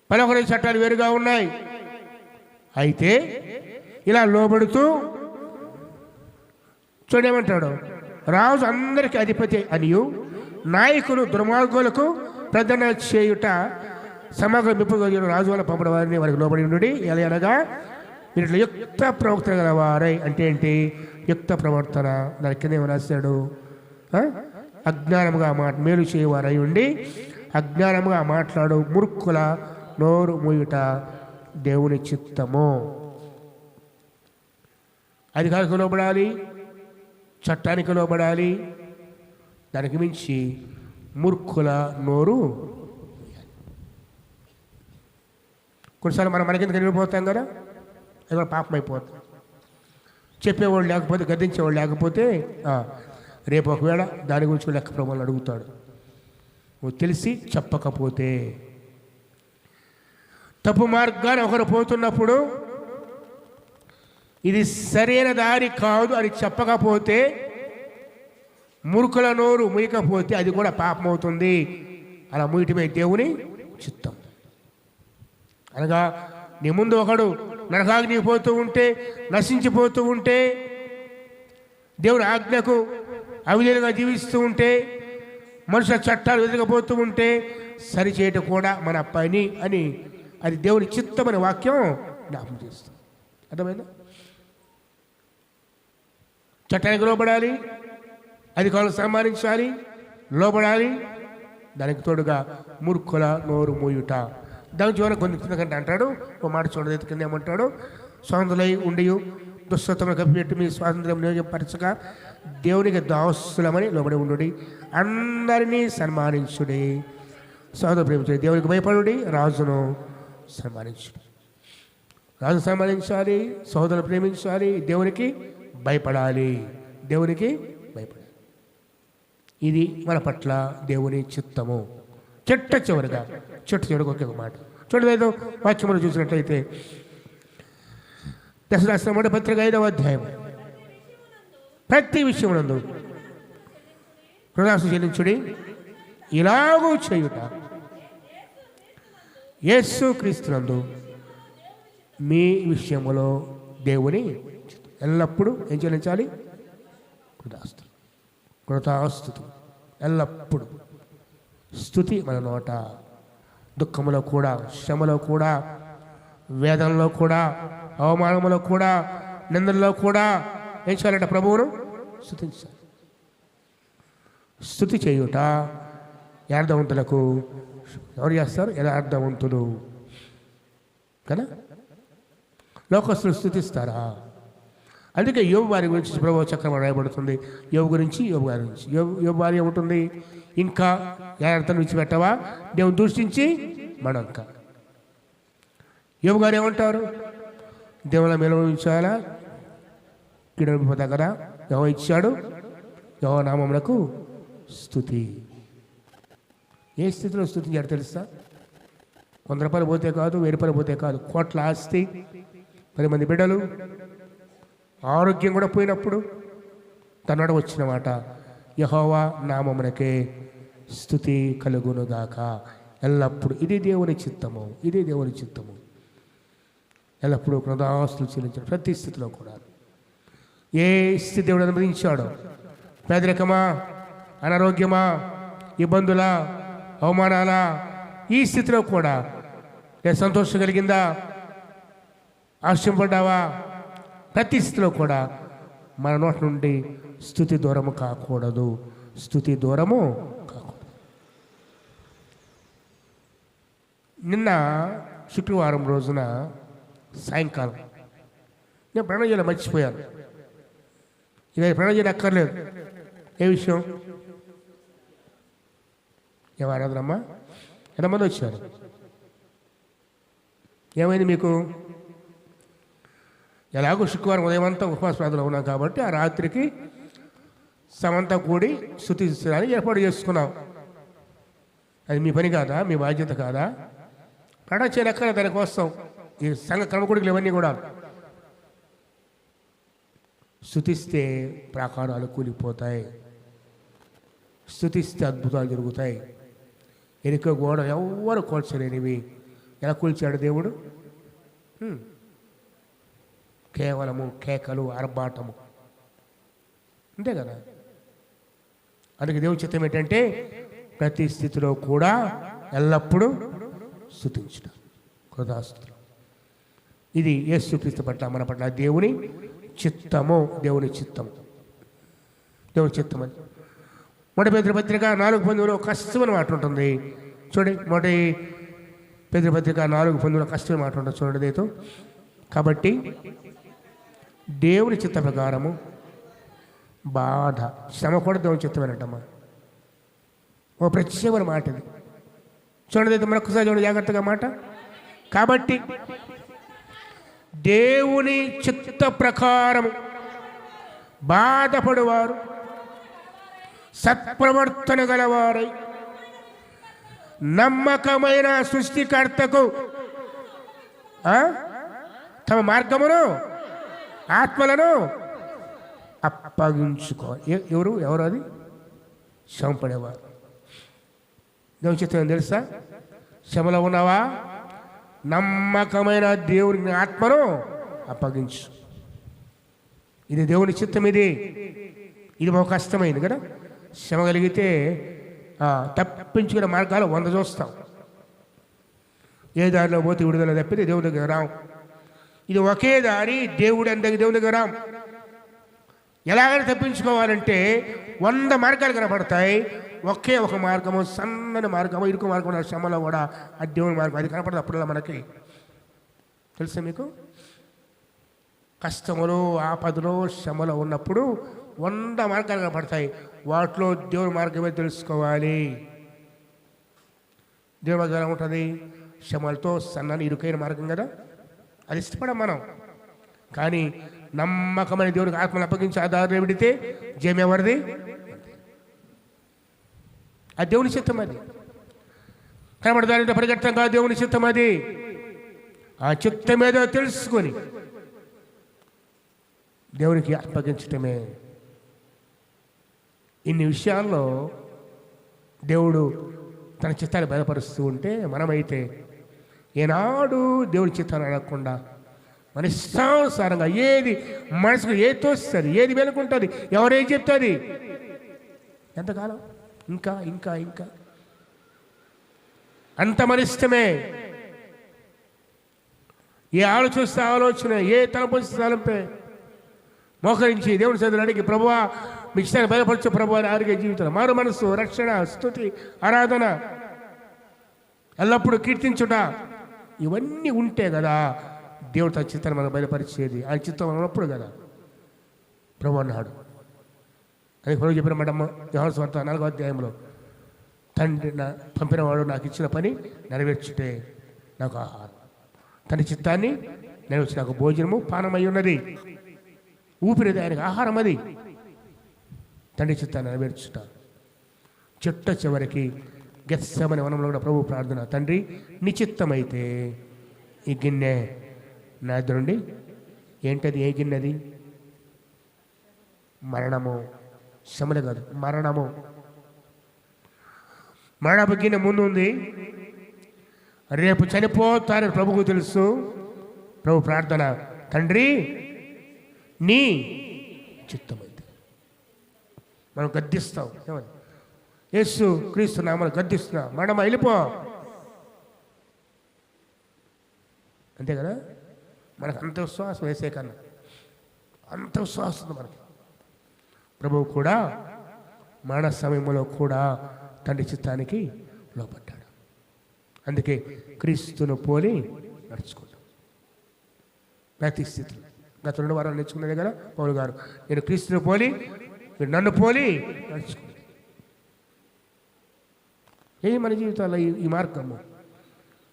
పలొకరి చట్టాలు వేరుగా ఉన్నాయి. అయితే ఇలా లోబడుతూ చూడేమంటాడు, రాజు అందరికీ అధిపతి అనియు నాయకులు దుర్మార్గులకు ప్రదర్శన చేయుట సమగ్ర మెప్పు రాజు వల్ల పంపడం వారిని వారికి లోబడి ఉండి, ఎలా అనగా మీరు ఇట్లా యుక్త ప్రవర్తన గలవారై. అంటే ఏంటి యుక్త ప్రవర్తన? దాని కింద ఏమో రాశాడు, అజ్ఞానముగా మేలు చేయవారై ఉండి అజ్ఞానముగా మాట్లాడు మూర్ఖుల నోరు మూయుట దేవుని చిత్తము. అధికారికి లోబడాలి, చట్టానికి లోబడాలి. దానికి మించి మూర్ఖుల నోరు. కొన్నిసార్లు మనం మనకింత వెళ్ళిపోతాం కదా, అది కూడా పాపం అయిపోతుంది. చెప్పేవాళ్ళు లేకపోతే, గద్దించేవాళ్ళు లేకపోతే రేపు ఒకవేళ దాని గురించి లెక్క ప్రభువుని అడుగుతాడు. నువ్వు తెలిసి చెప్పకపోతే, తప్పు మార్గాన్ని ఒకరు పోతున్నప్పుడు ఇది సరైన దారి కాదు అని చెప్పకపోతే, మూర్ఖుల నోరు మూయకపోతే అది కూడా పాపం అవుతుంది. అలా మూయటమే దేవుని చిత్తం. అనగా నీ ముందు ఒకడు నరకాగ్ని పోతూ ఉంటే, నశించిపోతూ ఉంటే, దేవుని ఆజ్ఞకు అవిధేయంగా జీవిస్తూ ఉంటే, మనుషుల చట్టాలు ఎదుగపోతూ ఉంటే సరిచేయటం కూడా మన పని అని, అది దేవుని చిత్తమనే వాక్యం జ్ఞాపకం చేస్తుంది. అర్థమైందా? చట్టానికి లోబడాలి, అధికారులు సన్మానించాలి, లోబడాలి. దానికి తోడుగా మూర్ఖుల నోరు మూయుట. దాని జీవన కొంత అంటాడు, ఓ మాట చూడదు కింద ఏమంటాడు, స్వాతంత్రులై ఉండి దుస్తత్వం కప్పిపెట్టి మీ స్వాతంత్ర్యం నియోజకపరచక దేవునికి దాసులమని లోబడి ఉండుడి, అందరినీ సన్మానించుడి, సోదరు ప్రేమించుడి, దేవునికి భయపడుడి, రాజును సన్మానించుడి. రాజు సన్మానించాలి, సోదరులు ప్రేమించాలి, దేవునికి భయపడాలి, దేవునికి భయపడాలి. ఇది మన పట్ల దేవుని చిత్తము. చెట్ట చివరిగా ఒకే ఒక మాట చూడలేదు. వాక్యములు చూసినట్లయితే దశరాష్ట్ర 1వ పత్రిక 5వ అధ్యాయం ప్రతి విషయమునందు కృతజ్ఞతాస్తుతులు చెల్లించుడి. ఇలాగూ చేయుట యేసుక్రీస్తునందు మీ విషయములో దేవుని ఎల్లప్పుడూ ఏం చెల్లించాలి? కృతజ్ఞతాస్తుతులు ఎల్లప్పుడూ. స్తుతి మన నోట. దుఃఖములో కూడా, శ్రమలో కూడా, వేదనలో కూడా, అవమానములో కూడా, నిందల్లో కూడా ఏం చేయాలంటే ప్రభువును స్తుతించాలి. స్తుతి చేయుట యథార్థవంతులకు. ఎవరు చేస్తారు? యథార్థవంతులు కదా. లోకస్తులు స్తుతిస్తారా? అందుకే యోబు వారి గురించి ప్రభు చక్రం రాయబడుతుంది. యోబు గురించి, యోబు గారి గురించి. యోబు వారి ఏముంటుంది? ఇంకా యథార్థం విడిచిపెట్టవా, దేవుని దూషించి మడంక. యోబు గారు ఏమంటారు? దేవుని మేలు ఉంచాలా, కిడపోతా కదా. యెహోవా ఇచ్చాడు, యెహోవా నామమునకు స్తుతి. ఏ స్థితిలో స్తుతించాడు తెలుసా? 100 రూపాయలు పోతే కాదు, 1000 రూపాయలు పోతే కాదు, కోట్ల ఆస్తి, 10 మంది బిడ్డలు, ఆరోగ్యం కూడా పోయినప్పుడు తన్నడ వచ్చిన మాట, యెహోవా నామమునకే స్తుతి కలుగునుగాక ఎల్లప్పుడు. ఇది దేవుని చిత్తము, ఇది దేవుని చిత్తము. ఎల్లప్పుడూ కృతజ్ఞతాస్తుతులు చెల్లించాడు ప్రతి స్థితిలో కూడా. ఏ స్థితి దేవుడు అనుమతించాడో, పేదరికమా, అనారోగ్యమా, ఇబ్బందులా, అవమానాలా, ఈ స్థితిలో కూడా సంతోషం కలిగిందా, ఆశ్చర్యపడ్డావా, ప్రతి స్థితిలో కూడా మన నోటి నుండి స్తుతి దూరము కాకూడదు, స్తుతి దూరము కాకూడదు. నిన్న శుక్రవారం రోజున సాయంకాలం నేను ప్రణయం చేయాలి, మర్చిపోయాను. ఇక ప్రణయం చేయడం అక్కర్లేదు. ఏ విషయం? ఏం ఆరాధనమ్మా? ఎంతమంది వచ్చారు? ఏమైంది మీకు? ఎలాగో శుక్రవారం ఉదయం అంతా ఉపవాస ప్రార్థనలో ఉన్నాం కాబట్టి ఆ రాత్రికి సమంతా కూడి స్తుతించడానికి ఏర్పాటు చేసుకున్నాం. అది మీ పని కాదా? మీ బాధ్యత కాదా? ప్రాణం చేయనక్కర దానికోసం ఈ సంఘ క్రమకుడికలు ఇవన్నీ కూడా. స్తుతిస్తే ప్రాకారాలు కూలిపోతాయి, స్తుతిస్తే అద్భుతాలు జరుగుతాయి. ఎరుక గోడ ఎవ్వరు కూల్చలేనివి ఎలా కూల్చాడు దేవుడు? కేవలము కేకలు, ఆర్భాటము, అంతే కదా. అందుకే దేవుని చిత్తం ఏంటంటే ప్రతి స్థితిలో కూడా ఎల్లప్పుడూ స్తుతించడం, కృతజ్ఞతాస్తుతులు. ఇది యేసుక్రీస్తు పట్ల మన పట్ల దేవుని చిత్తము, దేవుని చిత్తము, దేవుని చిత్తం. అది 1 పేతురు పత్రిక 4:10 కష్టమైన మాట ఉంటుంది చూడండి. 1 పేతురు పత్రిక 4:10 కష్టమైన మాట ఉంటుంది చూడండి. దేతో కాబట్టి దేవుని చిత్త ప్రకారము బాధ, శ్రమ కూడా దేవుని చిత్తమేనట్టమ్మా. ఓ ప్రత్యేకమైన మాట ఇది చూడండి. మరొకసారి చూడండి జాగ్రత్తగా మాట. కాబట్టి దేవుని చిత్త ప్రకారము బాధపడువారు సత్ప్రవర్తన గలవారై నమ్మకమైన సృష్టికర్తకు తమ మార్గమును, ఆత్మలను అప్పగించుకోవాలి. ఎవరు అది? శ్రమపడేవారు. దేవుని చిత్తం తెలుసా? శ్రమలో ఉన్నావా? నమ్మకమైన దేవుని ఆత్మను అప్పగించు. ఇది దేవుని చిత్తం. ఇది ఒక కష్టమైంది కదా. శ్రమ కలిగితే తప్పించుకునే మార్గాలు 100 చూస్తాం. ఏ దారిలో పోతే విడుదల తప్పితే దేవుని దగ్గర రాం. ఇది ఒకే దారి, దేవుని దగ్గర రాం. ఎలాగైనా తప్పించుకోవాలంటే 100 మార్గాలు కనపడతాయి. ఒకే ఒక మార్గము, సన్నని మార్గము, ఇరుకు మార్గం శ్రమలో కూడా ఆ దేవుని మార్గం అది కనపడదు. అప్పుడల్లా మనకి తెలుసా మీకు? కష్టములు, ఆపదలు, శ్రమలో ఉన్నప్పుడు 100 మార్గాలు కనపడతాయి. వాటిలో దేవుని మార్గమే తెలుసుకోవాలి. దేవుని మార్గం ఎలా ఉంటుంది? శ్రమలతో సన్నని ఇరుకైన మార్గం కదా, అది ఇష్టపడం మనం. కానీ నమ్మకమైన దేవునికి ఆత్మను అప్పగించి ఆ దారిలో విడితే జయం ఎవరిది? ఆ దేవుని చిత్తం. అది కనబడదాని పరిగెట్టడం కాదు, దేవుని చిత్తం. అది ఆ చిత్తం ఏదో తెలుసుకొని దేవునికి అప్పగించటమే ఇన్ని విషయాల్లో దేవుడు తన చిత్తాన్ని బయలుపరుస్తూ ఉంటే మనమైతే ఏనాడు దేవుడి చిత్తాన్ని అడగకుండా మన ఇష్టానుసారంగా ఏది మనసుకు ఏది తోస్తుంది, ఏది వెనుకుంటుంది, ఎవరేం చెప్తుంది, ఎంతకాలం ఇంకా ఇంకా ఇంకా అంత మన ఇష్టమే. ఏ ఆలోచిస్తే ఆలోచన, ఏ తలపు తలంపే మోకరించి దేవుని సన్నిధిలో అడిగి ప్రభువా మీ ఇష్టాన్ని బయలుపరచు ప్రభువా అని ఆరోగ్య జీవితం, మారు మనస్సు, రక్షణ, స్తుతి, ఆరాధన, ఎల్లప్పుడూ కీర్తించుట, ఇవన్నీ ఉంటే కదా దేవుడు తన చిత్తాన్ని మనం బయలుపరిచేది. ఆయన చిత్తం ఉన్నప్పుడు కదా ప్రభు అన్నాడు. అది ప్రభు చెప్పిన మాటమ్మ యోహాను సువార్త 4వ అధ్యాయంలో, తండ్రి పంపినవాడు నాకు ఇచ్చిన పని నెరవేర్చుటే నాకు ఆహారం, తన చిత్తాన్ని నెరవేర్చి నాకు భోజనము పానమై ఉన్నది. ఊపిరిది ఆయనకు ఆహారం, అది తండ్రి చిత్తాన్ని నెరవేర్చుట. చిట్ట చివరికి గెత్సేమనే వనంలో కూడా ప్రభు ప్రార్థన, తండ్రి నీ చిత్తమైతే ఈ గిన్నె నా ఎదురు నుండి, ఏంటది, ఏ గిన్నెది? మరణము, శ్రమలే కాదు, మరణము. మరణపు గిన్నె ముందు ఉంది, రేపు చనిపోతారని ప్రభుకు తెలుసు. ప్రభు ప్రార్థన, తండ్రి నీ చిత్తమైతే. మనం గద్దిస్తాం, ఏమని? యేసు క్రీస్తు నామమున గద్దిస్తున్నా, మరణమా వెళ్ళిపో, అంతే కదా. మనకు అంత విశ్వాసం వేసే కన్నా అంత విశ్వాసం ఉంది మనకి. ప్రభువు కూడా మరణ సమయంలో కూడా తండ్రి చిత్తానికి లోపడ్డాడు. అందుకే క్రీస్తును పోలి నడుచుకుంటాం ప్రతి స్థితిలో. గత 2 వారాలు నేర్చుకున్నదే కదా పౌలు గారు, నేను క్రీస్తును పోలి మీరు నన్ను పోలి నడుచుకుంటాం. ఏ మన జీవితాల్లో ఈ మార్గము,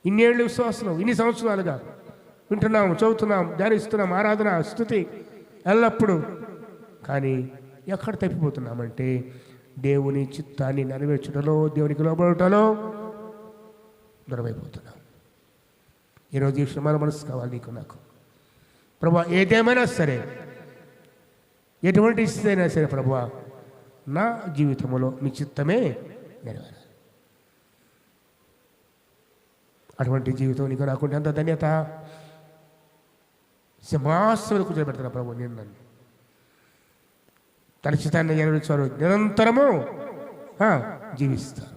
ఇన్నేళ్ళు విశ్వాసం, ఇన్ని సంవత్సరాలుగా వింటున్నాం, చదువుతున్నాం, ధ్యానిస్తున్నాం, ఆరాధన, స్తుతి ఎల్లప్పుడూ. కానీ ఎక్కడ తప్పిపోతున్నామంటే దేవుని చిత్తాన్ని నెరవేర్చడంలో, దేవునికి లోబడటంలో దూరమైపోతున్నాం. ఈరోజు ఈ విషయం మన మనసు కావాలి నీకు నాకు. ప్రభువా ఏదేమైనా సరే, ఎటువంటి ఇస్తైనా సరే ప్రభువా నా జీవితంలో మీ చిత్తమే నెరవేరాలి. అటువంటి జీవితం నీకు నాకుంటే ఎంత ధన్యత. సింహాసనంలో కూర్చోబెడతాను ప్రభు నేను నన్ను. తన చిత్తాన్ని నెరవేర్చారు, నిరంతరము జీవిస్తారు.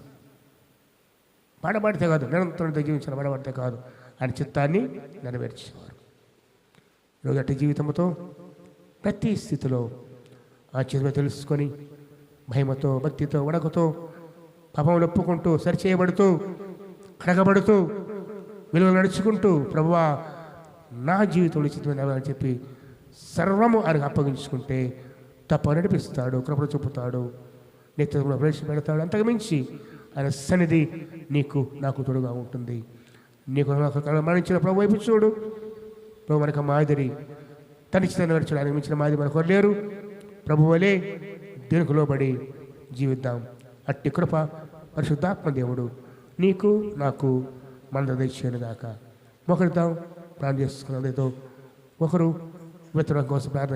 పాడబడితే కాదు, నిరంతరంతో జీవించిన పాడబడితే కాదు, ఆయన చిత్తాన్ని నెరవేర్చేవారు. ఈరోజు అట్టి జీవితంతో ప్రతి స్థితిలో ఆ చిత్తం తెలుసుకొని మహిమతో, భక్తితో, వడకతో, పాపం ఒప్పుకుంటూ, సరిచేయబడుతూ, కడగబడుతూ, విలువ నడుచుకుంటూ ప్రభువా నా జీవితంలో చిత్తమైన అని చెప్పి సర్వము ఆయనకు అప్పగించుకుంటే తప్ప నడిపిస్తాడు, కృపను చూపుతాడు, నిత్యంలో ప్రవేశపెడతాడు. అంతకుమించి ఆయన సన్నిధి నీకు నాకు తోడుగా ఉంటుంది. నీకు మరణించిన ప్రభు వైపు చూడు. ప్రభు మనకు మాదిరి, తన చిత్తాన్ని నడిచాడు, ఆయనకు మించిన మాదిరి మనకు లేరు. ప్రభు వలే దేవునికి లోబడి జీవిద్దాం. అట్టి కృప పరిశుద్ధాత్మ దేవుడు నీకు నాకు మన దయచేయను గాక. ఒకరిద్దాం, ప్రార్థన చేసుకున్నదితో ఒకరు విత్తనం కోసం ప్రార్థన